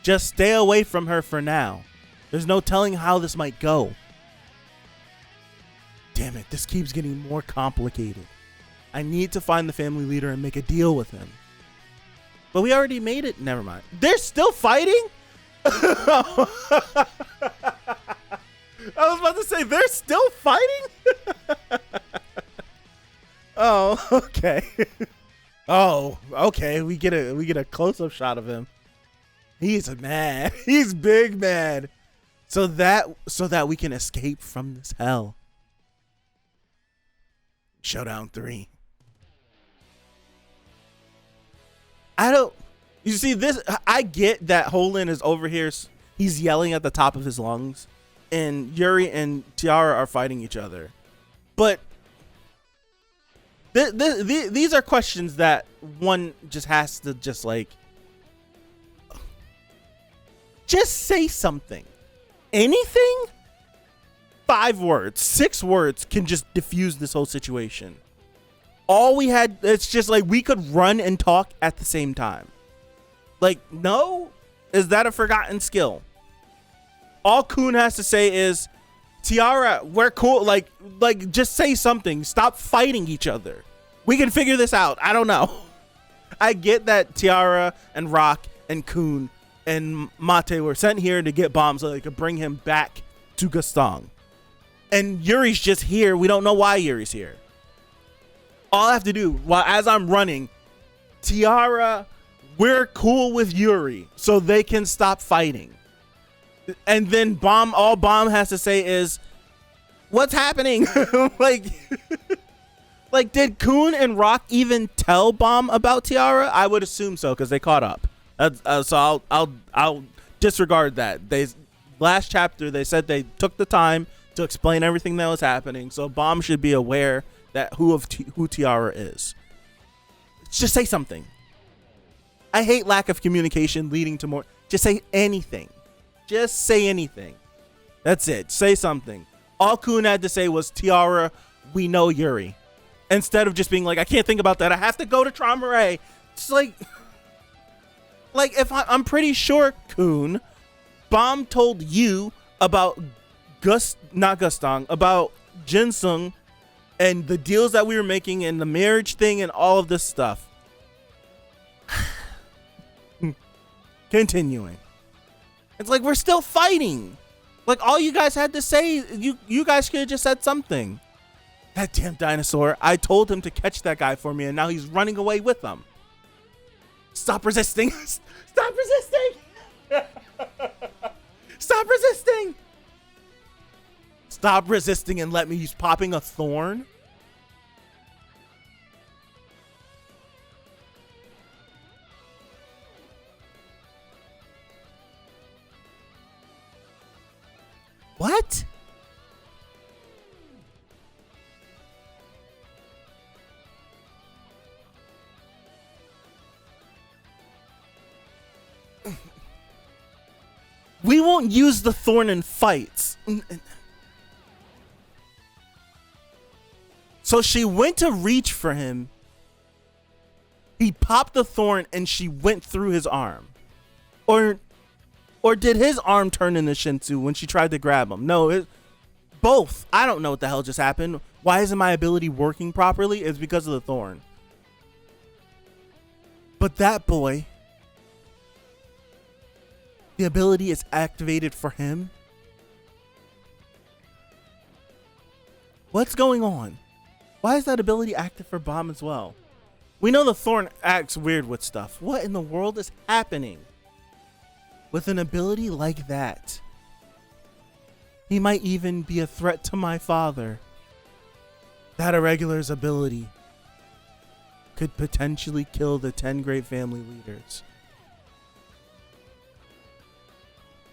Just stay away from her for now. There's no telling how this might go. Damn it, this keeps getting more complicated. I need to find the family leader and make a deal with him. But we already made it. Never mind. They're still fighting? I was about to say, they're still fighting? Oh, okay. Oh, okay. We get a close-up shot of him. He's mad. He's big mad. So that we can escape from this hell. Showdown 3. You see this, I get that Holland is over here. He's yelling at the top of his lungs and Yuri and Tiara are fighting each other. But these are questions that one just has to just say something. Anything? 5 words, 6 words can just diffuse this whole situation. All we had, it's just like we could run and talk at the same time. Like, no? Is that a forgotten skill? All Kuhn has to say is, Tiara, we're cool. Like just say something. Stop fighting each other. We can figure this out. I don't know. I get that Tiara and Rock and Kuhn and Mate were sent here to get bombs so they could bring him back to Gaston. And Yuri's just here. We don't know why Yuri's here. All I have to do, as I'm running, Tiara, we're cool with Yuri, so they can stop fighting. And then all Bomb has to say is, what's happening? like, did Kuhn and Rock even tell Bomb about Tiara? I would assume so, because they caught up. So I'll disregard that. Last chapter, they said they took the time to explain everything that was happening, so Bomb should be aware that who Tiara is. Just say something. I hate lack of communication leading to more. Just say anything. Just say anything. That's it. Say something. All Kun had to say was, Tiara, we know Yuri. Instead of just being like, I can't think about that. I have to go to TRAUMEREI. It's like if I'm pretty sure, Kun, Bomb told you about not Gustong, about Jinsung and the deals that we were making and the marriage thing and all of this stuff. Continuing. It's like we're still fighting. Like all you guys had to say, you guys could have just said something. That damn dinosaur. I told him to catch that guy for me and now he's running away with them. Stop resisting. Stop resisting. Stop resisting. Stop resisting and let me. He's popping a thorn. What? We won't use the thorn in fights. So she went to reach for him. He popped the thorn and she went through his arm. Or did his arm turn into Shinsu when she tried to grab him? No, both. I don't know what the hell just happened. Why isn't my ability working properly? It's because of the thorn. But that boy, the ability is activated for him. What's going on? Why is that ability active for Bomb as well? We know the thorn acts weird with stuff. What in the world is happening? With an ability like that, he might even be a threat to my father. That Irregular's ability could potentially kill the 10 great family leaders.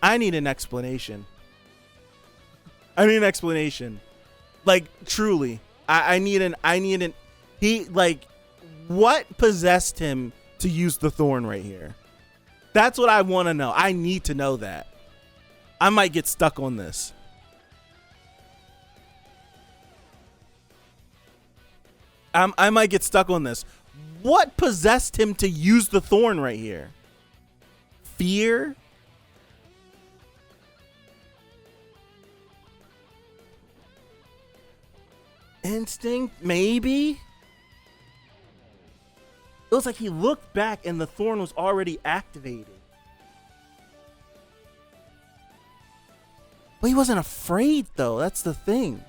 I need an explanation. I need an explanation. Like, truly. I need an what possessed him to use the thorn right here? That's what I want to know. I need to know that. I might get stuck on this. I might get stuck on this. What possessed him to use the thorn right here? Fear? Instinct? Maybe? It was like he looked back and the thorn was already activated. But he wasn't afraid though. That's the thing.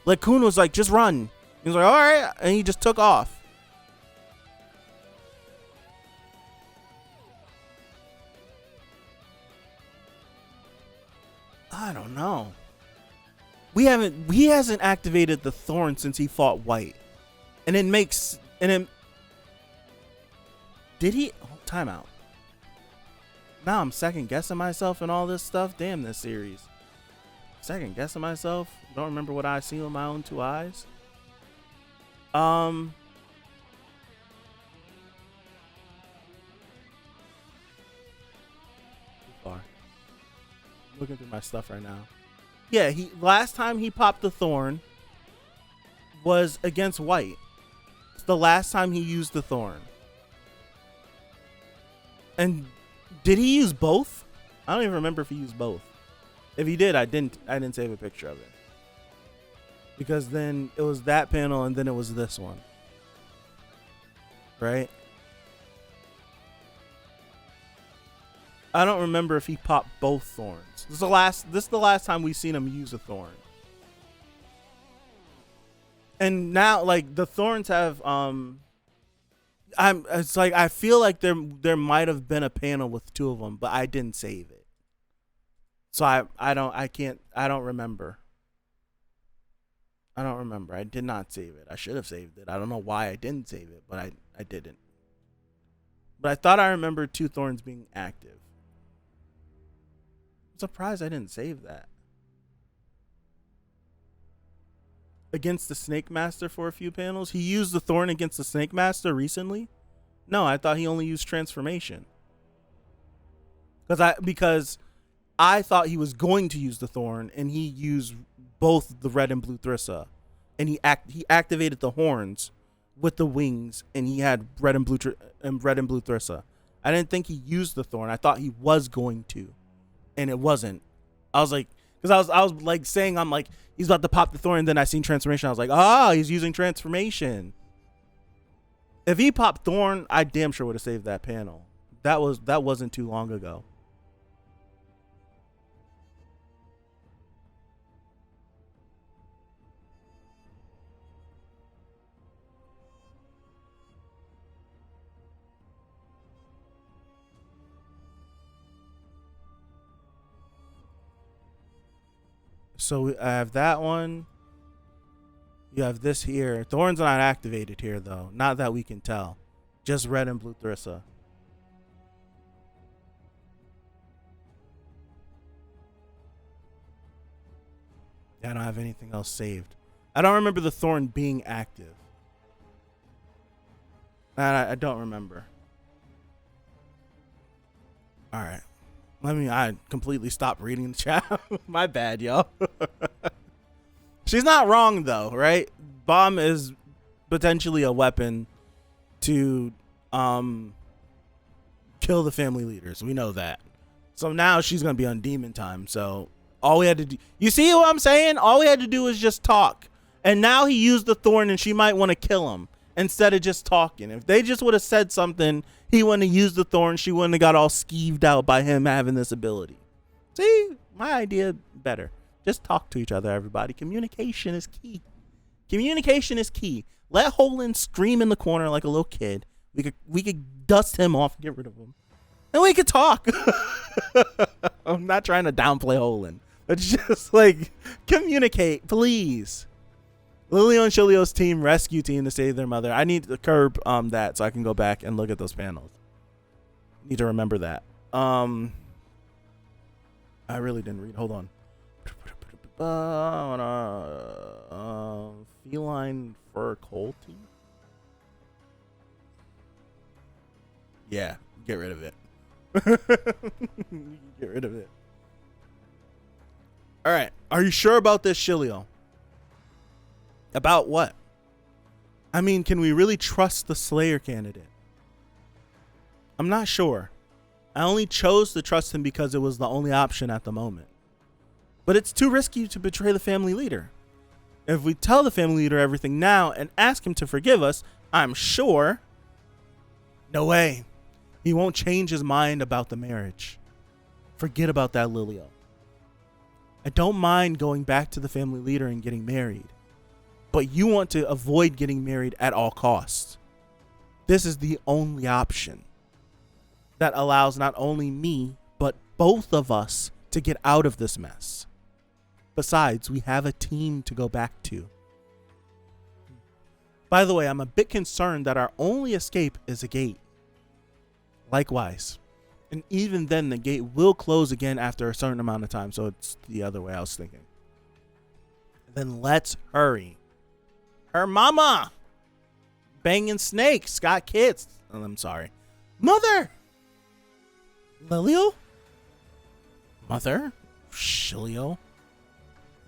Like Kun was like, just run. He was like, all right. And he just took off. I don't know. He hasn't activated the thorn since he fought White. And it makes, did he? Oh, timeout. Now I'm second guessing myself and all this stuff. Damn this series. Second guessing myself. Don't remember what I see with my own two eyes. Too far. Looking through my stuff right now. Yeah, last time he popped the thorn was against White. It's the last time he used the thorn. And did he use both? I don't even remember if he used both. If he did, I didn't save a picture of it. Because then it was that panel and then it was this one. Right? I don't remember if he popped both thorns. This is the last time we've seen him use a thorn. And now like the thorns have it's like I feel like there might have been a panel with two of them, but I didn't save it. So I don't remember. I did not save it. I should have saved it. I don't know why I didn't save it, but I didn't. But I thought I remembered two thorns being active. I'm surprised I didn't save that. Against the Snake Master for a few panels. He used the thorn against the Snake Master recently. No, I thought he only used transformation. Because I thought he was going to use the thorn, and he used both the red and blue Thrissa, and he activated the horns with the wings, and he had red and blue Thrissa. I didn't think he used the thorn. I thought he was going to, and it wasn't. I was like, because I was like saying, I'm like, he's about to pop the thorn, and then I seen transformation. I was like, he's using transformation. If he popped thorn, I damn sure would have saved that panel. That wasn't too long ago. So I have that one. You have this here. Thorn's not activated here, though. Not that we can tell. Just red and blue Thrissa. I don't have anything else saved. I don't remember the thorn being active. I don't remember. All right. I completely stopped reading the chat. My bad, y'all. She's not wrong, though, right? Bomb is potentially a weapon to kill the family leaders. We know that. So now she's going to be on demon time. So all we had to do... You see what I'm saying? All we had to do was just talk. And now he used the thorn, and she might want to kill him instead of just talking. If they just would have said something, he wouldn't have used the thorn. She wouldn't have got all skeeved out by him having this ability. See? My idea better. Just talk to each other, everybody. Communication is key. Communication is key. Let Holland scream in the corner like a little kid. We could dust him off and get rid of him. And we could talk. I'm not trying to downplay Holland. But just like communicate, please. Lilio and Shilio's team rescue team to save their mother. I need to curb that so I can go back and look at those panels. Need to remember that. I really didn't read. Hold on. Feline fur colty. Yeah, get rid of it. Get rid of it. All right. Are you sure about this, Shilio? About what? I mean, can we really trust the Slayer candidate? I'm not sure. I only chose to trust him because it was the only option at the moment. But it's too risky to betray the family leader. If we tell the family leader everything now and ask him to forgive us, I'm sure... No way. He won't change his mind about the marriage. Forget about that, Lilio. I don't mind going back to the family leader and getting married. But you want to avoid getting married at all costs. This is the only option that allows not only me, but both of us to get out of this mess. Besides, we have a team to go back to. By the way, I'm a bit concerned that our only escape is a gate. Likewise. And even then, the gate will close again after a certain amount of time. So it's the other way I was thinking. Then let's hurry. Her mama banging snakes, got kids. Oh, I'm sorry. Mother! Lilio? Mother? Shilio?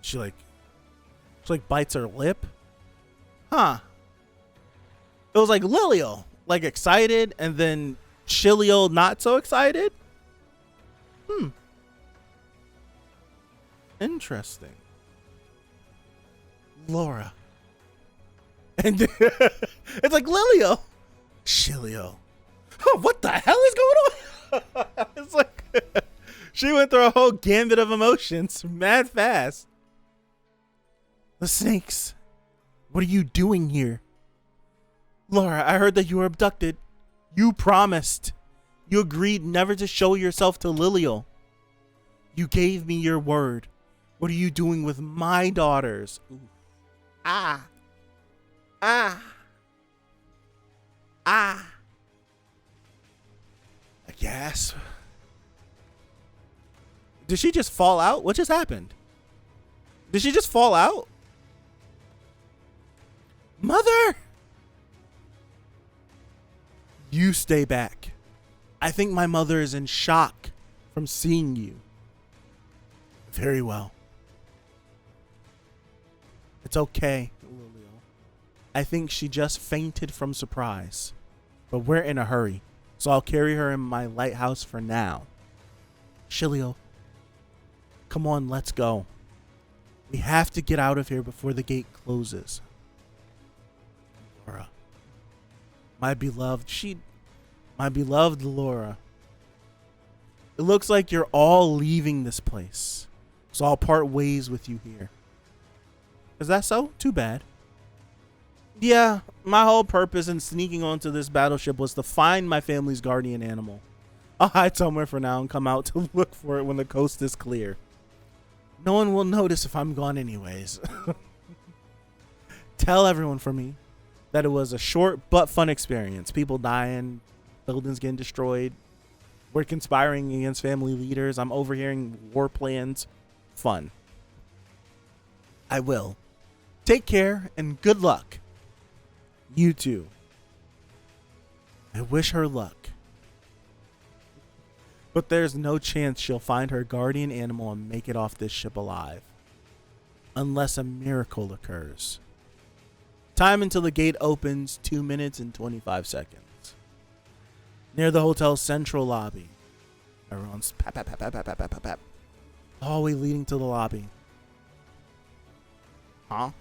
She bites her lip. Huh. It was like Lilio, like excited, and then Shilio not so excited. Interesting. Laura. And it's like Lilio. Shilio. Oh, what the hell is going on? It's like she went through a whole gambit of emotions mad fast. The snakes. What are you doing here? Laura, I heard that you were abducted. You promised. You agreed never to show yourself to Lilio. You gave me your word. What are you doing with my daughters? Ooh. Ah. I guess. Did she just fall out? What just happened? Did she just fall out? Mother! You stay back. I think my mother is in shock from seeing you. Very well. It's okay, Lilio. I think she just fainted from surprise. But we're in a hurry, so I'll carry her in my lighthouse for now. Shilio, come on, let's go. We have to get out of here before the gate closes. Laura. My beloved Laura. It looks like you're all leaving this place, so I'll part ways with you here. Is that so? Too bad. Yeah, my whole purpose in sneaking onto this battleship was to find my family's guardian animal. I'll hide somewhere for now and come out to look for it when the coast is clear. No one will notice if I'm gone anyways. Tell everyone for me that it was a short but fun experience. People dying, buildings getting destroyed. We're conspiring against family leaders. I'm overhearing war plans. Fun. I will. Take care and good luck. You too. I wish her luck. But there's no chance she'll find her guardian animal and make it off this ship alive. Unless a miracle occurs. Time until the gate opens, 2 minutes and 25 seconds. Near the hotel's central lobby. Everyone's pap, pap, pap, pap, pap, pap, pap, pap. The hallway leading to the lobby. Huh?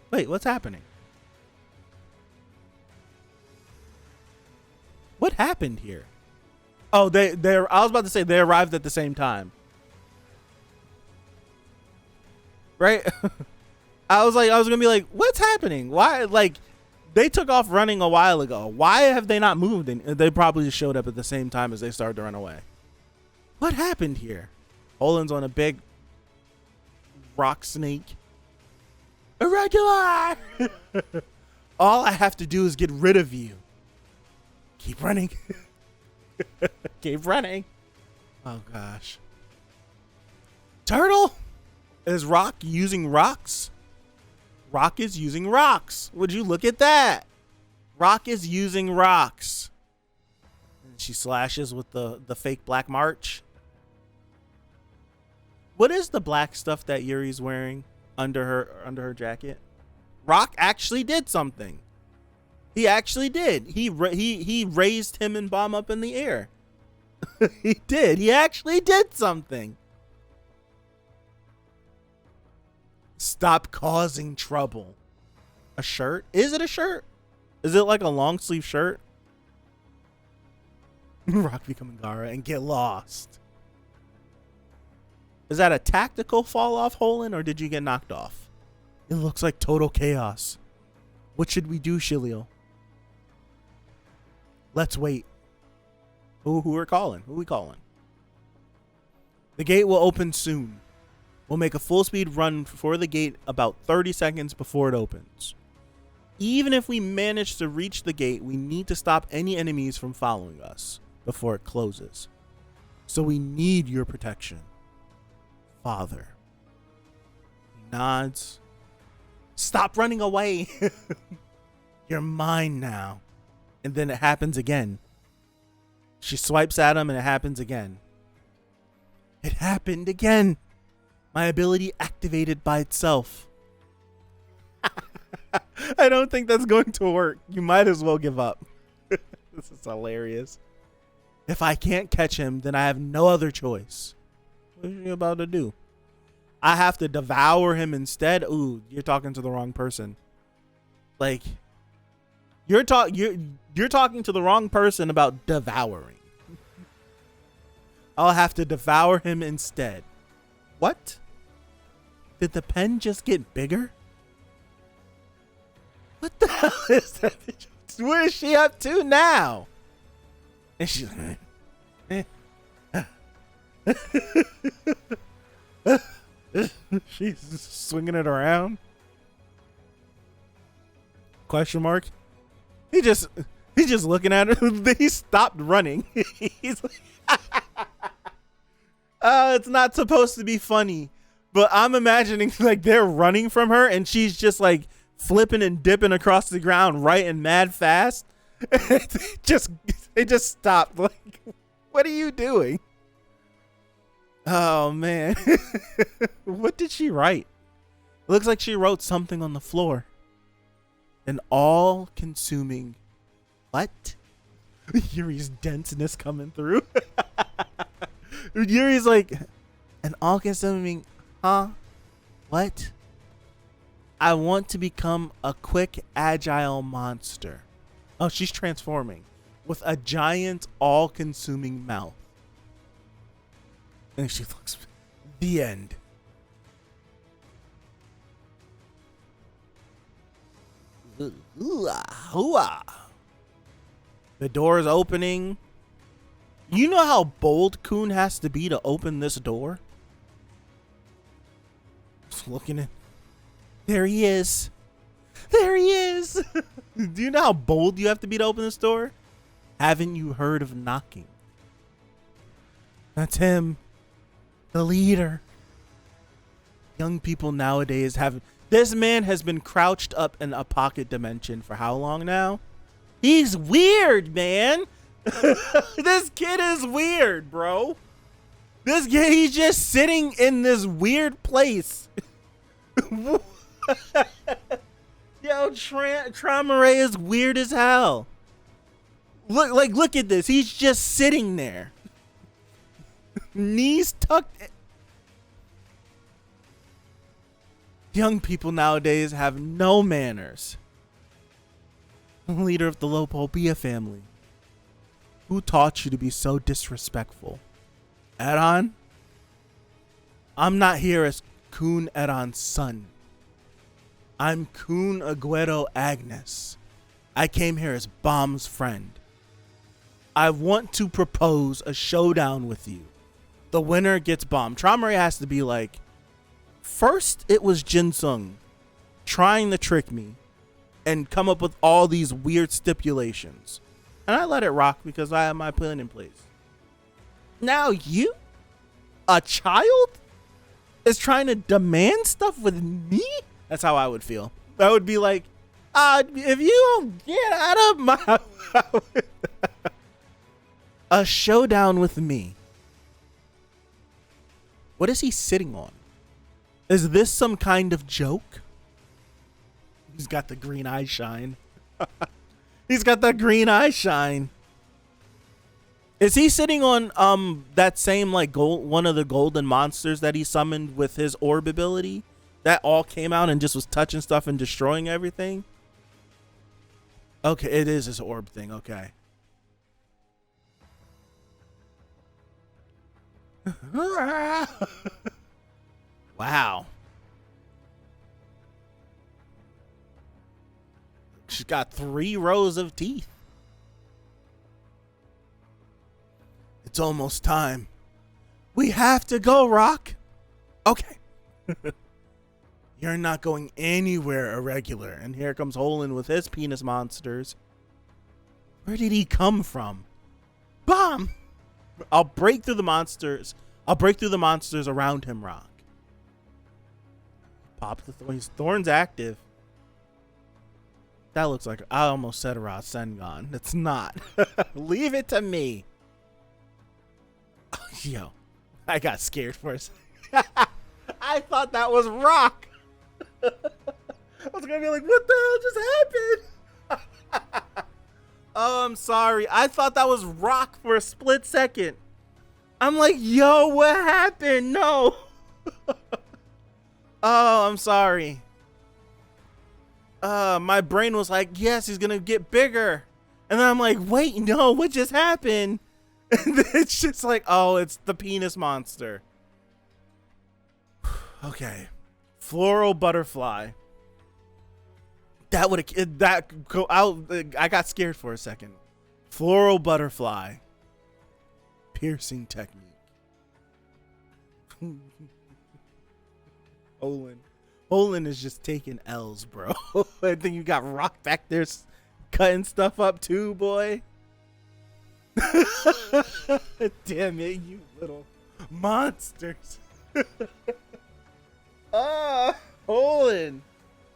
Wait, what's happening? What happened here? Oh, they're I was about to say they arrived at the same time. Right? I was gonna be like, what's happening? Why, like, they took off running a while ago. Why have they not moved? And they probably just showed up at the same time as they started to run away. What happened here? Olin's on a big rock snake. Irregular! All I have to do is get rid of you. Keep running. Keep running. Oh, gosh. Turtle? Is Rock using rocks? Rock is using rocks. Would you look at that? Rock is using rocks. And she slashes with the fake black march. What is the black stuff that Yuri's wearing under her jacket? Rock actually did something. He actually did. He raised him and Bomb up in the air. He did. He actually did something. Stop causing trouble. A shirt? Is it a shirt? Is it like a long sleeve shirt? Rock becoming Gara and get lost. Is that a tactical fall off, Holland, or did you get knocked off? It looks like total chaos. What should we do, Shilio? Let's wait. Who are calling? Who are we calling? The gate will open soon. We'll make a full speed run for the gate about 30 seconds before it opens. Even if we manage to reach the gate, we need to stop any enemies from following us before it closes. So we need your protection. Father. He nods. Stop running away. You're mine now. And then it happens again. She swipes at him and it happens again. It happened again. My ability activated by itself. I don't think that's going to work. You might as well give up. This is hilarious. If I can't catch him, then I have no other choice. What are you about to do? I have to devour him instead? Ooh, you're talking to the wrong person. Like, you're talking to the wrong person about devouring. I'll have to devour him instead. What? Did the pen just get bigger? What the hell is that? What is she up to now? And she's she's swinging it around. Question mark. He's just looking at her. He stopped running. He's like, it's not supposed to be funny, but I'm imagining like they're running from her and she's just like flipping and dipping across the ground right and mad fast. It just stopped. Like, what are you doing? Oh man. What did she write? It looks like she wrote something on the floor. An all-consuming what? Yuri's denseness coming through. Yuri's like, an all-consuming, huh? What? I want to become a quick, agile monster. Oh, she's transforming with a giant, all-consuming mouth. And she looks, the end. The door is opening. You know how bold Kun has to be to open this door? Just looking at. There he is. There he is. Do you know how bold you have to be to open this door? Haven't you heard of knocking? That's him. The leader. Young people nowadays have. This man has been crouched up in a pocket dimension for how long now? He's weird, man. This kid is weird, bro. This kid, he's just sitting in this weird place. Yo, TRAUMEREI is weird as hell. Look at this. He's just sitting there. Knees tucked in. Young people nowadays have no manners. Leader of the Lopobia family. Who taught you to be so disrespectful? Eran? I'm not here as Kun Eran's son. I'm Kun Aguero Agnes. I came here as Bomb's friend. I want to propose a showdown with you. The winner gets Bomb. TRAUMEREI has to be like, first it was Jinsung trying to trick me and come up with all these weird stipulations. And I let it rock because I have my plan in place. Now you, a child, is trying to demand stuff with me? That's how I would feel. I would be like, if you don't get out of my a showdown with me. What is he sitting on? Is this some kind of joke? He's got the green eye shine. He's got that green eye shine. Is he sitting on that same like gold, one of the golden monsters that he summoned with his orb ability? That all came out and just was touching stuff and destroying everything? Okay, it is his orb thing, okay. Wow. She's got 3 rows of teeth. It's almost time. We have to go, Rock. Okay. You're not going anywhere irregular. And here comes Holland with his penis monsters. Where did he come from? Bomb! I'll break through the monsters. I'll break through the monsters around him, Rock. Pop the thorns. Thorns active. That looks like, I almost said a Rasengan. It's not. Leave it to me. Yo, I got scared for a second. I thought that was Rock. I was gonna be like, what the hell just happened? Oh, I'm sorry. I thought that was Rock for a split second. I'm like, yo, what happened? No. Oh, I'm sorry. My brain was like, yes, he's gonna get bigger. And then I'm like, wait, no, what just happened? And then it's just like, oh, it's the penis monster. Okay. Floral butterfly. That would have, that go out. I got scared for a second. Floral butterfly. Piercing technique. Olin is just taking L's, bro. I think you got Rock back there cutting stuff up too, boy. Damn it, you little monsters. Olin.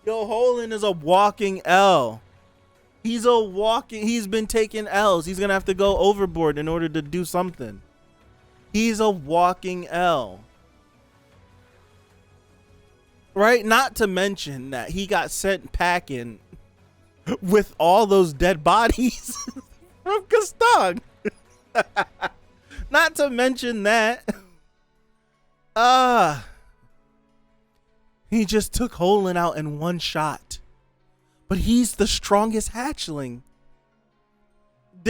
Yo, Holland is a walking L. He's been taking L's. He's gonna have to go overboard in order to do something. He's a walking L. Right? Not to mention that he got sent packing with all those dead bodies from Kastang. Not to mention that. He just took Holland out in one shot. But he's the strongest hatchling.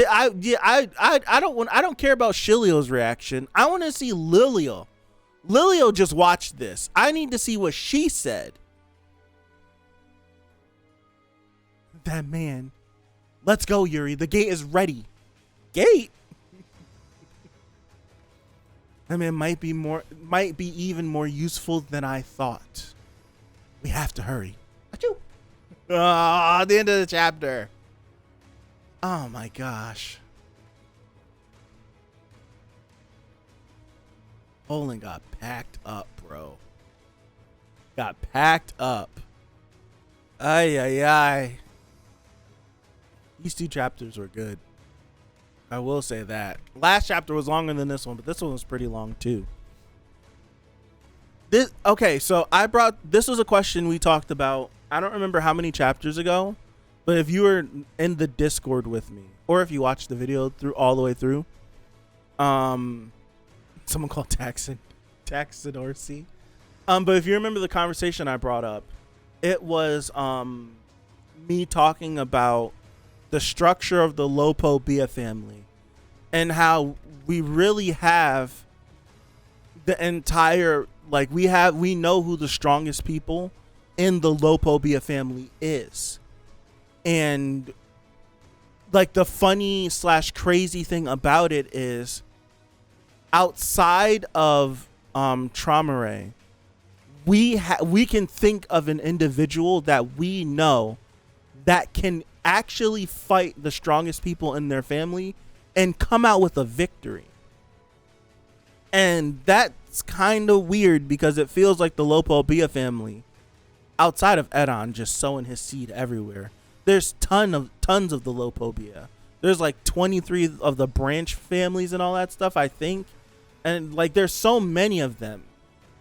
I don't care about Shilio's reaction. I want to see Lilio. Lilio just watched this. I need to see what she said. That man. Let's go, Yuri. The gate is ready. Gate? That man might be even more useful than I thought. We have to hurry. Achoo. The end of the chapter. Oh my gosh. Olin got packed up, bro. Got packed up. Ay, ay, ay. These two chapters were good. I will say that. Last chapter was longer than this one, but this one was pretty long too. Okay, so this was a question we talked about. I don't remember how many chapters ago, but if you were in the Discord with me, or if you watched the video all the way through, someone called Taxidorcy. But if you remember the conversation I brought up, it was me talking about the structure of the Lopobia family and how we really have the entire, like, we know who the strongest people in the Lopobia family is. And like the funny / crazy thing about it is, outside of TRAUMEREI, we can think of an individual that we know that can actually fight the strongest people in their family and come out with a victory. And that's kind of weird because it feels like the Lopobia family, outside of Edon just sowing his seed everywhere, there's tons of the Lopobia. There's like 23 of the branch families and all that stuff, I think. And like there's so many of them.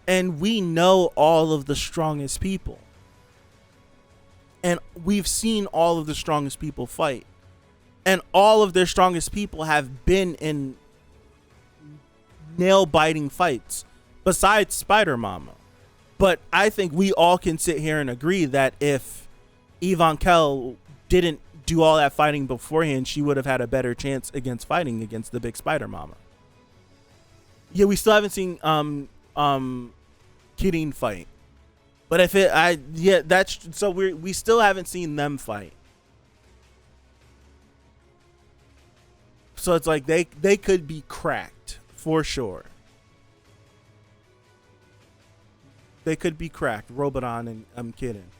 And we know all of the strongest people. And we've seen all of the strongest people fight. And all of their strongest people have been in nail-biting fights, besides Spider Mama. But I think we all can sit here and agree that if Yvonne Kell didn't do all that fighting beforehand, she would have had a better chance against fighting against the big Spider Mama. Yeah, we still haven't seen Kidding fight. But we still haven't seen them fight. So it's like they could be cracked for sure. They could be cracked, Robodon and I'm kidding.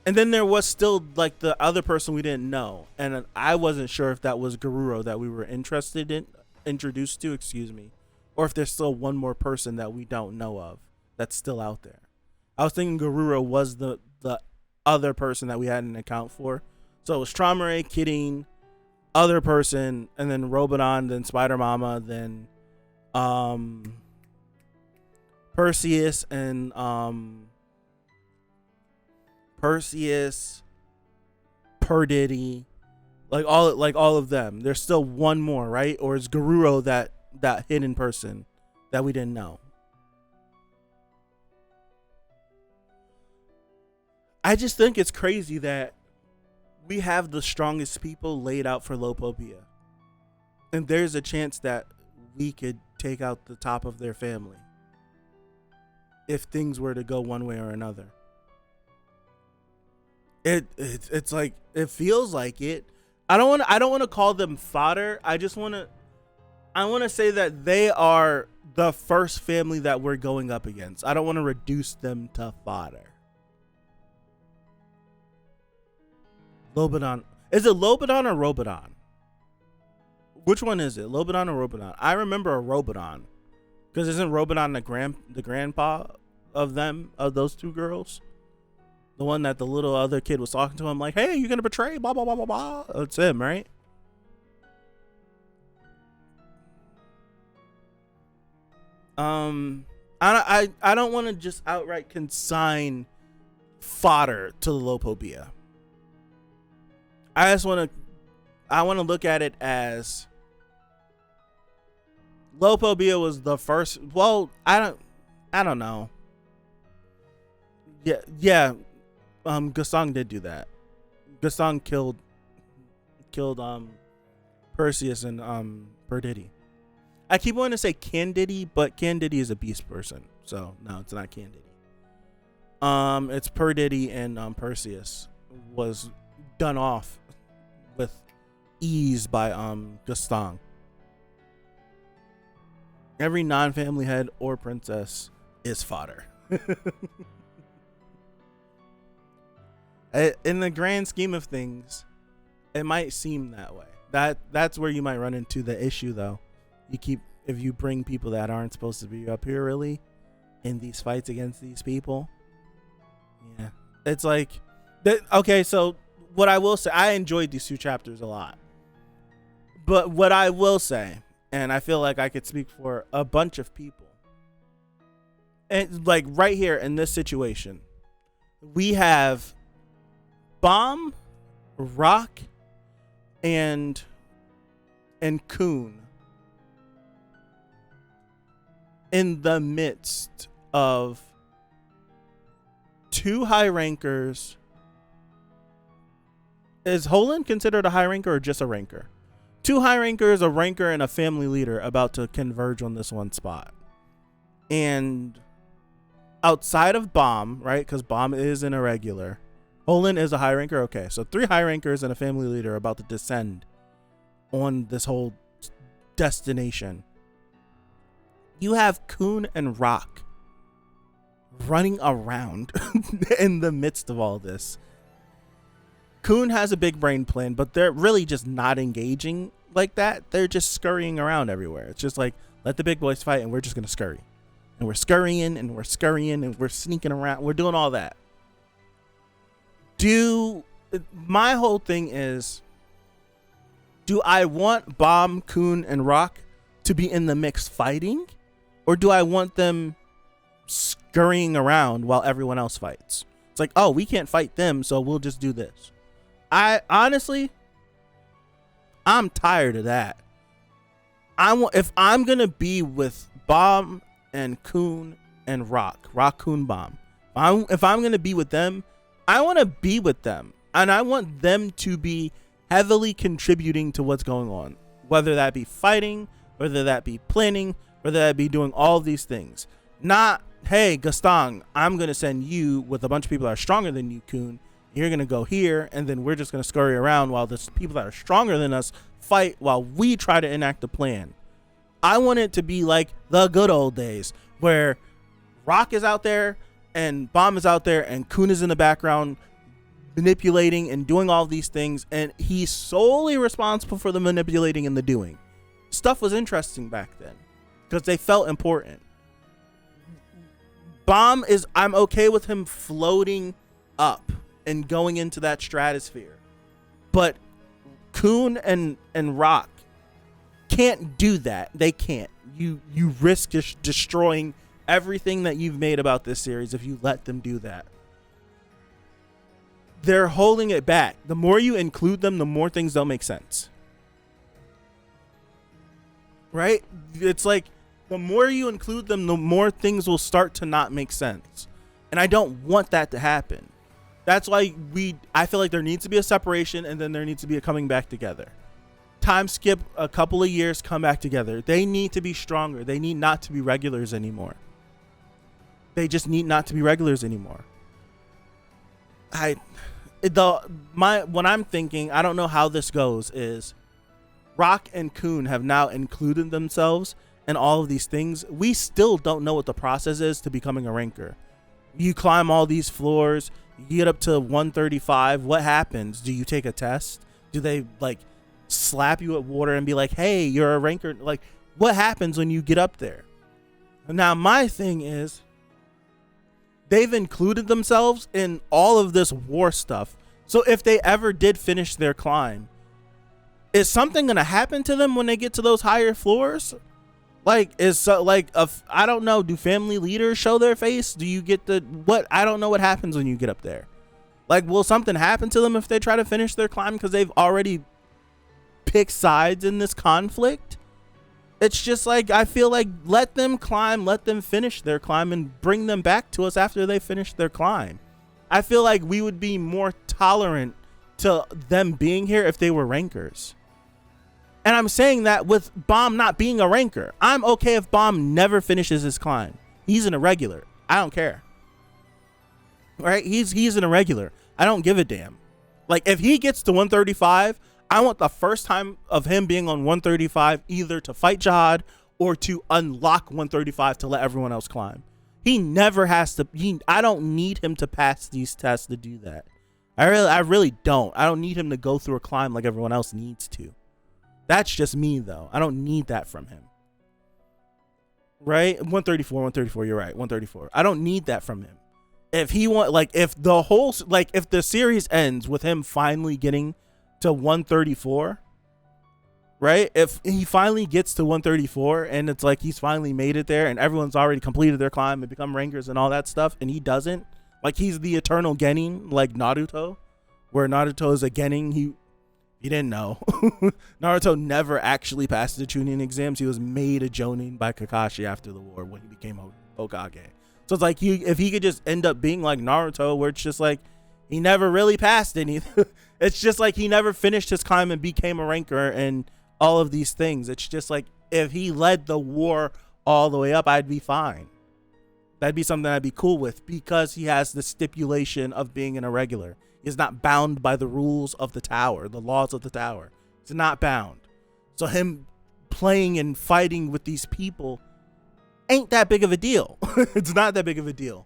And then there was still like the other person we didn't know, and I wasn't sure if that was Garuro that we were introduced to, or if there's still one more person that we don't know of that's still out there. I was thinking Garuro was the other person that we hadn't account for. So it was TRAUMEREI, Kidding, other person, and then Robodon, then Spider Mama, then Perseus and Perdiddy, like all of them. There's still one more, right? Or is Garuro that hidden person that we didn't know? I just think it's crazy that we have the strongest people laid out for Lopobia, and there's a chance that we could take out the top of their family if things were to go one way or another. It's like, it feels like it. I don't want to call them fodder. I want to say that they are the first family that we're going up against. I don't want to reduce them to fodder. Lobodon. Is it Lobodon or Robodon? Which one is it? Lobodon or Robodon? I remember a Robodon. Because isn't Robodon the grandpa of those two girls? The one that the little other kid was talking to him like, hey, you're going to betray, blah, blah, blah, blah, blah. That's him, right? I don't want to just outright consign fodder to the Lopobia. I want to look at it as Lopobia was the first. Well, I don't know. Yeah. Gaston did do that. Gaston killed Perseus and Perdidi. I keep wanting to say Candide, but Candide is a beast person, so no, it's not Candide. It's Perdidi and Perseus was done off with ease by Gaston. Every non-family head or princess is fodder. In the grand scheme of things, it might seem that way. That's where you might run into the issue, though. If you bring people that aren't supposed to be up here really in these fights against these people, yeah, it's like that. Okay, so what I will say, I enjoyed these 2 chapters a lot, but what I will say, and I feel like I could speak for a bunch of people, and like right here in this situation, we have Bomb, Rock, and Coon in the midst of 2 high rankers. Is Holland considered a high ranker or just a ranker? 2 high rankers, a ranker, and a family leader about to converge on this one spot. And outside of Bomb, right? Because Bomb is an irregular. Holland is a high ranker. Okay, so 3 high rankers and a family leader about to descend on this whole destination. You have Coon and Rock running around in the midst of all this. Coon has a big brain plan, but they're really just not engaging like that. They're just scurrying around everywhere. It's just like, let the big boys fight and we're just going to scurry. And we're scurrying and we're scurrying and we're sneaking around. We're doing all that. My whole thing is, do I want Bomb, Coon, and Rock to be in the mix fighting? Or do I want them scurrying around while everyone else fights? It's like, oh, we can't fight them, so we'll just do this. I'm tired of that. If I'm gonna be with Bomb and Coon and Rock, Coon, Bomb. If I'm gonna be with them, I want to be with them, and I want them to be heavily contributing to what's going on, whether that be fighting, whether that be planning, whether that be doing all of these things. Not, hey, Gaston, I'm going to send you with a bunch of people that are stronger than you, Coon. You're going to go here, and then we're just going to scurry around while the people that are stronger than us fight while we try to enact a plan. I want it to be like the good old days where Rock is out there and Bomb is out there and Coon is in the background manipulating and doing all these things, and he's solely responsible for the manipulating and the doing. Stuff was interesting back then because they felt important. Bomb is, I'm okay with him floating up and going into that stratosphere, but Coon and Rock can't do that. They can't. You risk destroying everything that you've made about this series if you let them do that. They're holding it back. The more you include them, the more things don't make sense. Right? It's like the more you include them, the more things will start to not make sense. And I don't want that to happen. That's why I feel like there needs to be a separation, and then there needs to be a coming back together. Time skip a couple of years, come back together. They need to be stronger. They need not to be regulars anymore. They just need not to be regulars anymore. What I'm thinking, I don't know how this goes, is Rock and Coon have now included themselves in all of these things. We still don't know what the process is to becoming a ranker. You climb all these floors, you get up to 135. What happens? Do you take a test? Do they like slap you at water and be like, hey, you're a ranker? Like, what happens when you get up there? Now, my thing is, they've included themselves in all of this war stuff. So if they ever did finish their climb, is something gonna happen to them when they get to those higher floors? Like, I don't know. Do family leaders show their face? Do you get what? I don't know what happens when you get up there. Like, will something happen to them if they try to finish their climb because they've already picked sides in this conflict? It's just like, I feel like, let them climb, let them finish their climb, and bring them back to us after they finish their climb. I feel like we would be more tolerant to them being here if they were rankers. And I'm saying that with Bomb not being a ranker. I'm okay if Bomb never finishes his climb. He's an irregular. I don't care. Right? He's an irregular. I don't give a damn. Like, if he gets to 135, I want the first time of him being on 135 either to fight Jihad or to unlock 135 to let everyone else climb. He never has to. I don't need him to pass these tests to do that. I really don't. I don't need him to go through a climb like everyone else needs to. That's just me, though. I don't need that from him. Right? 134, you're right. 134. I don't need that from him. If he if the series ends with him finally getting to 134, right? If he finally gets to 134 and it's like he's finally made it there and everyone's already completed their climb and become rankers and all that stuff, and he doesn't, like, he's the eternal genin, like Naruto, where Naruto is a genin. He didn't know. Naruto never actually passed the Chunin exams. He was made a Jonin by Kakashi after the war when he became Hokage. So it's like, if he could just end up being like Naruto, where it's just like he never really passed anything. It's just like he never finished his climb and became a ranker and all of these things. It's just like, if he led the war all the way up, I'd be fine. That'd be something I'd be cool with, because he has the stipulation of being an irregular. He's not bound by the rules of the tower, the laws of the tower. He's not bound. So him playing and fighting with these people ain't that big of a deal. It's not that big of a deal.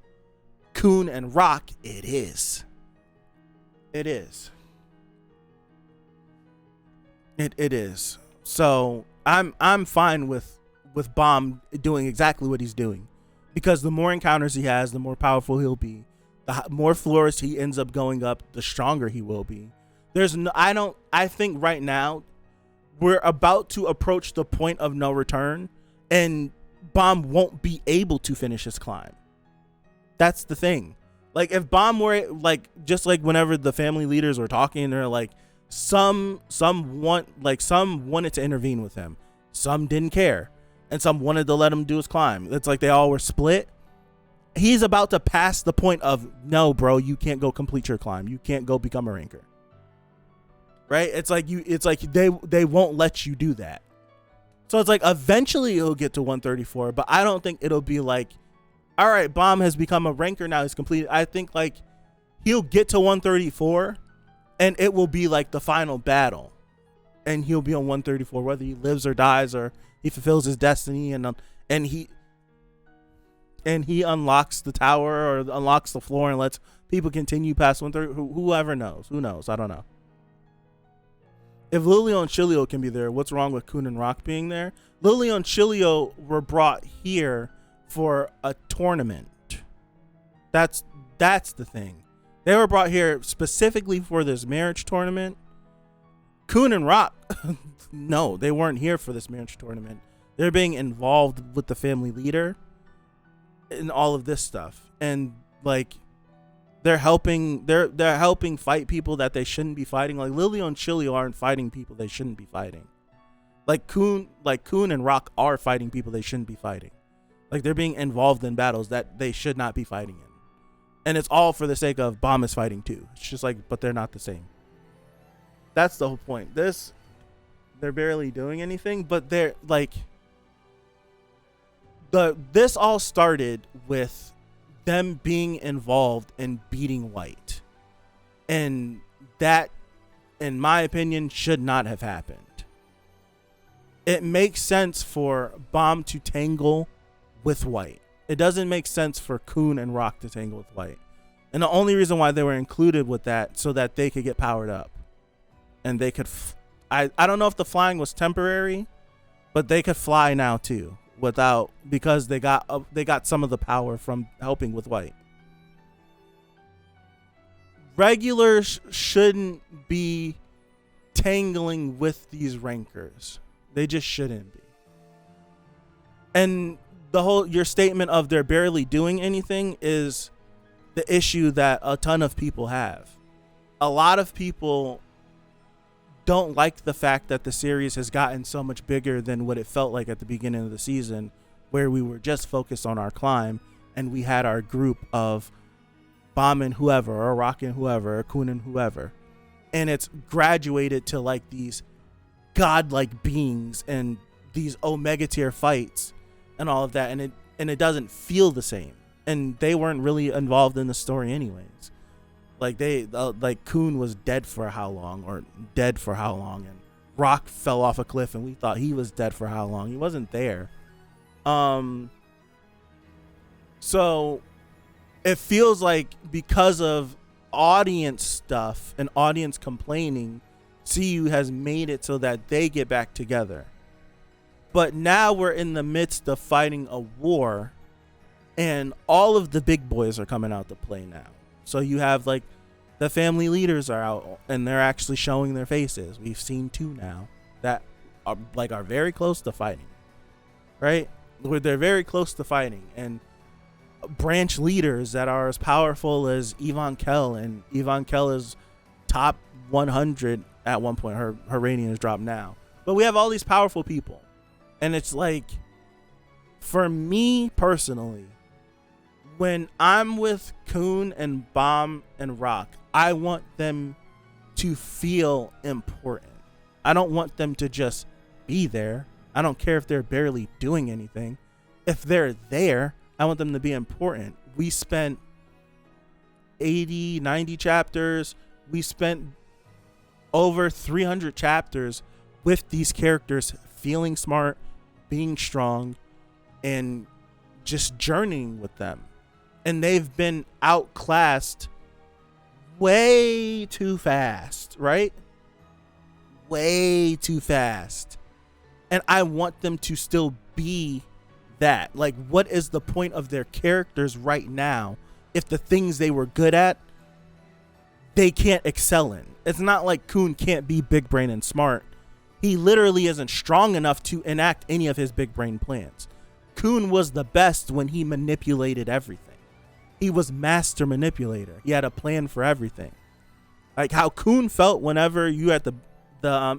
Kun and Rock, it is. It is. It is. So I'm fine with Bomb doing exactly what he's doing, because the more encounters he has, the more powerful he'll be. The more floors he ends up going up, the stronger he will be. I think right now we're about to approach the point of no return, and Bomb won't be able to finish his climb. That's the thing. Like, if Bomb were just like whenever the family leaders were talking, they're like, some wanted to intervene with him, some didn't care, and some wanted to let him do his climb. It's like they all were split. He's about to pass the point of, no, bro, you can't go complete your climb. You can't go become a ranker. Right? It's like they won't let you do that. So it's like, eventually he'll get to 134, but I don't think it'll be like, all right, Bomb has become a ranker now, he's completed. I think like he'll get to 134 and it will be like the final battle, and he'll be on 134 whether he lives or dies, or he fulfills his destiny and he unlocks the tower or unlocks the floor and lets people continue past 130. Whoever knows. Who knows? I don't know. If Lilio and Chilio can be there, what's wrong with Kun and Rock being there? Lilio and Chilio were brought here for a tournament. That's the thing. They were brought here specifically for this marriage tournament. Kun and Rock, no, they weren't here for this marriage tournament. They're being involved with the family leader and all of this stuff, and like they're helping fight people that they shouldn't be fighting. Like, Lilio and Chilio aren't fighting people they shouldn't be fighting. Like Kun and Rock are fighting people they shouldn't be fighting. Like, they're being involved in battles that they should not be fighting in, and it's all for the sake of Bomb is fighting too. It's just like, but they're not the same. That's the whole point. They're barely doing anything, but they're like, this all started with them being involved in beating White, and that, in my opinion, should not have happened. It makes sense for Bomb to tangle with White. It doesn't make sense for Kun and Rock to tangle with White, and the only reason why they were included with that, so that they could get powered up, and they could I don't know if the flying was temporary, but they could fly now too, because they got some of the power from helping with White. regulars shouldn't be tangling with these rankers. They just shouldn't be. And your statement of they're barely doing anything is the issue that a ton of people have. A lot of people don't like the fact that the series has gotten so much bigger than what it felt like at the beginning of the season, where we were just focused on our climb and we had our group of bombing whoever or rocking whoever or cooning whoever. And it's graduated to like these godlike beings and these omega tier fights and all of that. And it doesn't feel the same. And they weren't really involved in the story anyways. Like like Coon was dead for how long, and Rock fell off a cliff and we thought he was dead for how long. He wasn't there. So it feels like because of audience stuff and audience complaining, CU has made it so that they get back together. But now we're in the midst of fighting a war, and all of the big boys are coming out to play now. So you have like the family leaders are out and they're actually showing their faces. We've seen 2 now that are very close to fighting, right? Where they're very close to fighting, and branch leaders that are as powerful as Yvonne Kell, and Yvonne Kell is top 100 at one point. Her rating has dropped now, but we have all these powerful people, and it's like, for me personally, when I'm with Coon and Bomb and Rock, I want them to feel important. I don't want them to just be there. I don't care if they're barely doing anything. If they're there, I want them to be important. We spent 80, 90 chapters. We spent over 300 chapters with these characters feeling smart, being strong, and just journeying with them. And they've been outclassed way too fast, right? Way too fast. And I want them to still be that. Like, what is the point of their characters right now if the things they were good at, they can't excel in? It's not like Coon can't be big brain and smart. He literally isn't strong enough to enact any of his big brain plans. Coon was the best when he manipulated everything. He was master manipulator. He had a plan for everything. Like how Coon felt whenever you had the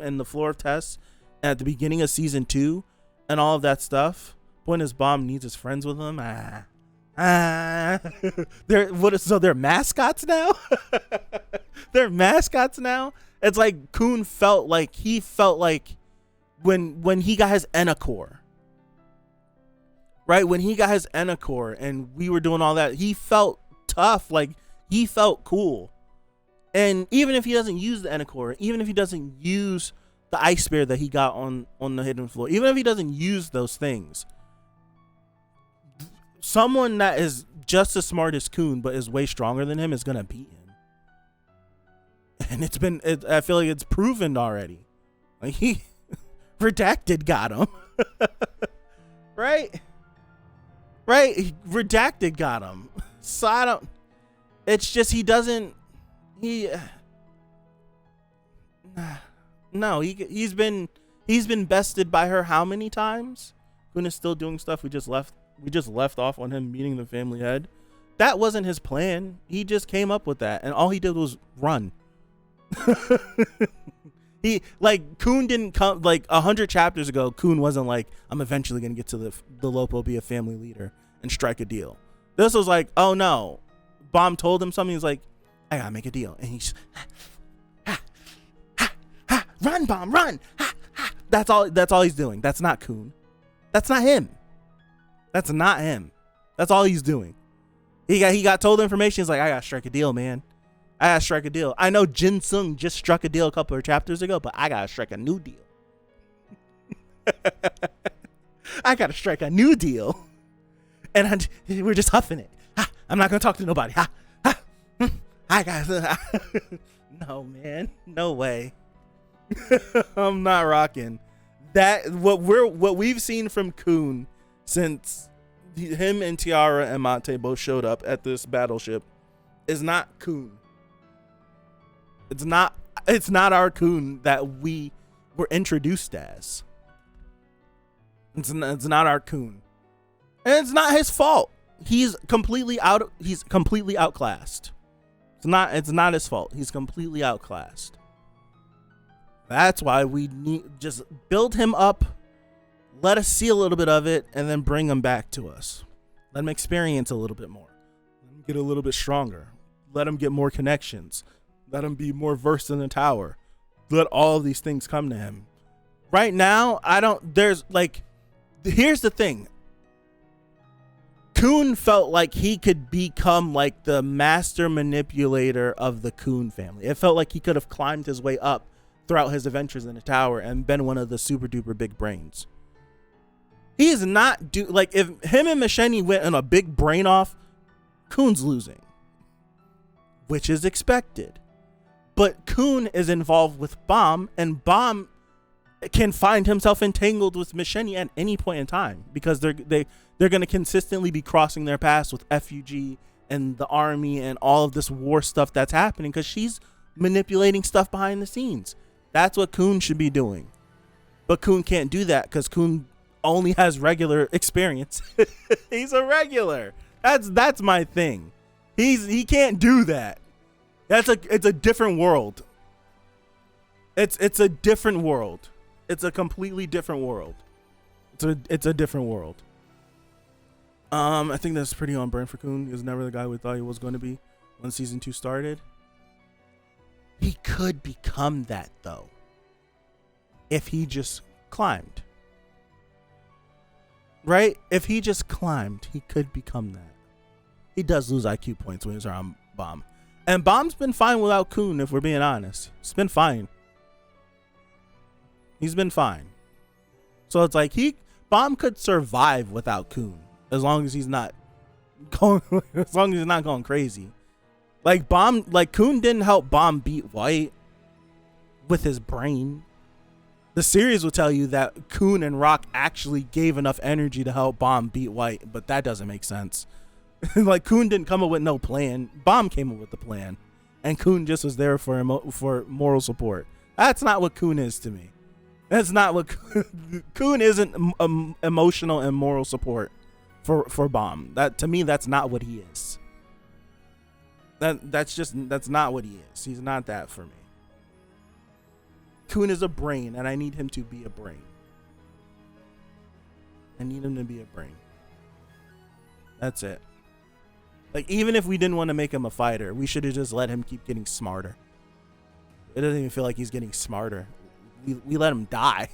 in the floor of tests at the beginning of season 2 and all of that stuff. When his Bomb needs his friends with him. They're mascots now? They're mascots now? It's like Coon felt like when he got his Enacor. Right? When he got his Enacor and we were doing all that, he felt tough. Like, he felt cool. And even if he doesn't use the Enacor, even if he doesn't use the Ice Spear that he got on the hidden floor, even if he doesn't use those things, someone that is just as smart as Coon but is way stronger than him is going to beat him. And I feel like it's proven already. Like, Redacted got him. Right? Redacted got him. So it's just he's been bested by her how many times? Coon is still doing stuff. We just left off on him meeting the family head. That wasn't his plan. He just came up with that, and all he did was run. Coon didn't come 100 chapters ago. Coon wasn't like, I'm eventually gonna get to the Lopo, be a family leader and strike a deal. This was like, oh no, Bomb told him something. He's like, I gotta make a deal, and he's run, Bomb, run. That's all he's doing. That's not Coon. That's not him. That's not him. That's all he's doing. He got told information. He's like, I gotta strike a deal, man. I gotta strike a deal. I know Jin Sung just struck a deal a couple of chapters ago, but I gotta strike a new deal. I gotta strike a new deal. And we're just huffing it. I'm not gonna talk to nobody. I gotta. No, man. No way. I'm not rocking that. What we've seen from Coon since him and Tiara and Mate both showed up at this battleship is not Coon. It's not our Kun that we were introduced as. It's not our Kun. And it's not his fault. He's completely outclassed. It's not his fault. He's completely outclassed. That's why we need just build him up, let us see a little bit of it, and then bring him back to us. Let him experience a little bit more. Let him get a little bit stronger. Let him get more connections. Let him be more versed in the tower. Let all of these things come to him. Right now, here's the thing. Kun felt like he could become like the master manipulator of the Kun family. It felt like he could have climbed his way up throughout his adventures in the tower and been one of the super duper big brains. He is not if him and Machete went on a big brain off, Kun's losing, which is expected. But Kun is involved with Bomb, and Bomb can find himself entangled with Machete at any point in time because they're going to consistently be crossing their paths with FUG and the army and all of this war stuff that's happening because she's manipulating stuff behind the scenes. That's what Kun should be doing. But Kun can't do that because Kun only has regular experience. He's a regular. That's my thing. He can't do that. It's a different world. It's a different world. It's a completely different world. It's a different world. I think that's pretty on brand for Kun. He was never the guy we thought he was going to be when season 2 started. He could become that though, if he just climbed. Right? If he just climbed, he could become that. He does lose IQ points when he's around Bomb. And Bomb's been fine without Kun, if we're being honest. It's been fine. He's been fine. So it's like Bomb could survive without Kun as long as he's not going crazy. Like Kun didn't help Bomb beat White with his brain. The series will tell you that Kun and Rock actually gave enough energy to help Bomb beat White, but that doesn't make sense. Like Kun didn't come up with no plan. Bomb came up with the plan, and Kun just was there for moral support. That's not what Kun is to me. That's not what Kun isn't. Emotional and moral support for Bomb. That to me, that's not what he is. That's not what he is. He's not that for me. Kun is a brain, and I need him to be a brain. I need him to be a brain. That's it. Like, even if we didn't want to make him a fighter, we should have just let him keep getting smarter. It doesn't even feel like he's getting smarter. We let him die.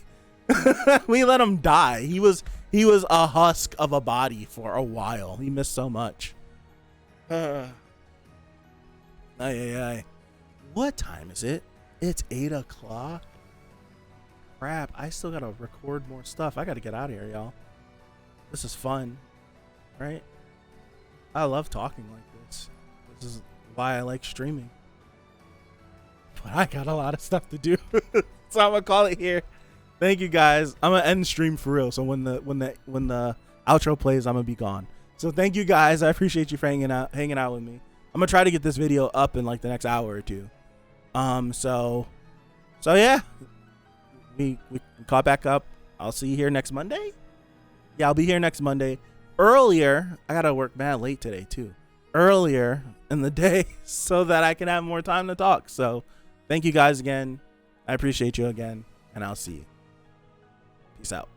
We let him die. He was a husk of a body for a while. He missed so much. What time is it? It's 8 o'clock. Crap, I still gotta record more stuff. I gotta get out of here, y'all. This is fun, right? I love talking like this. This is why I like streaming. But I got a lot of stuff to do. So I'm gonna call it here. Thank you guys. I'm gonna end the stream for real. So when the outro plays, I'm gonna be gone. So thank you guys. I appreciate you for hanging out with me. I'm gonna try to get this video up in like the next hour or two. So yeah, we caught back up. I'll see you here next Monday. Yeah, I'll be here next Monday. Earlier, I gotta work mad late today too. Earlier in the day so that I can have more time to talk. So thank you guys again. I appreciate you again, and I'll see you. Peace out.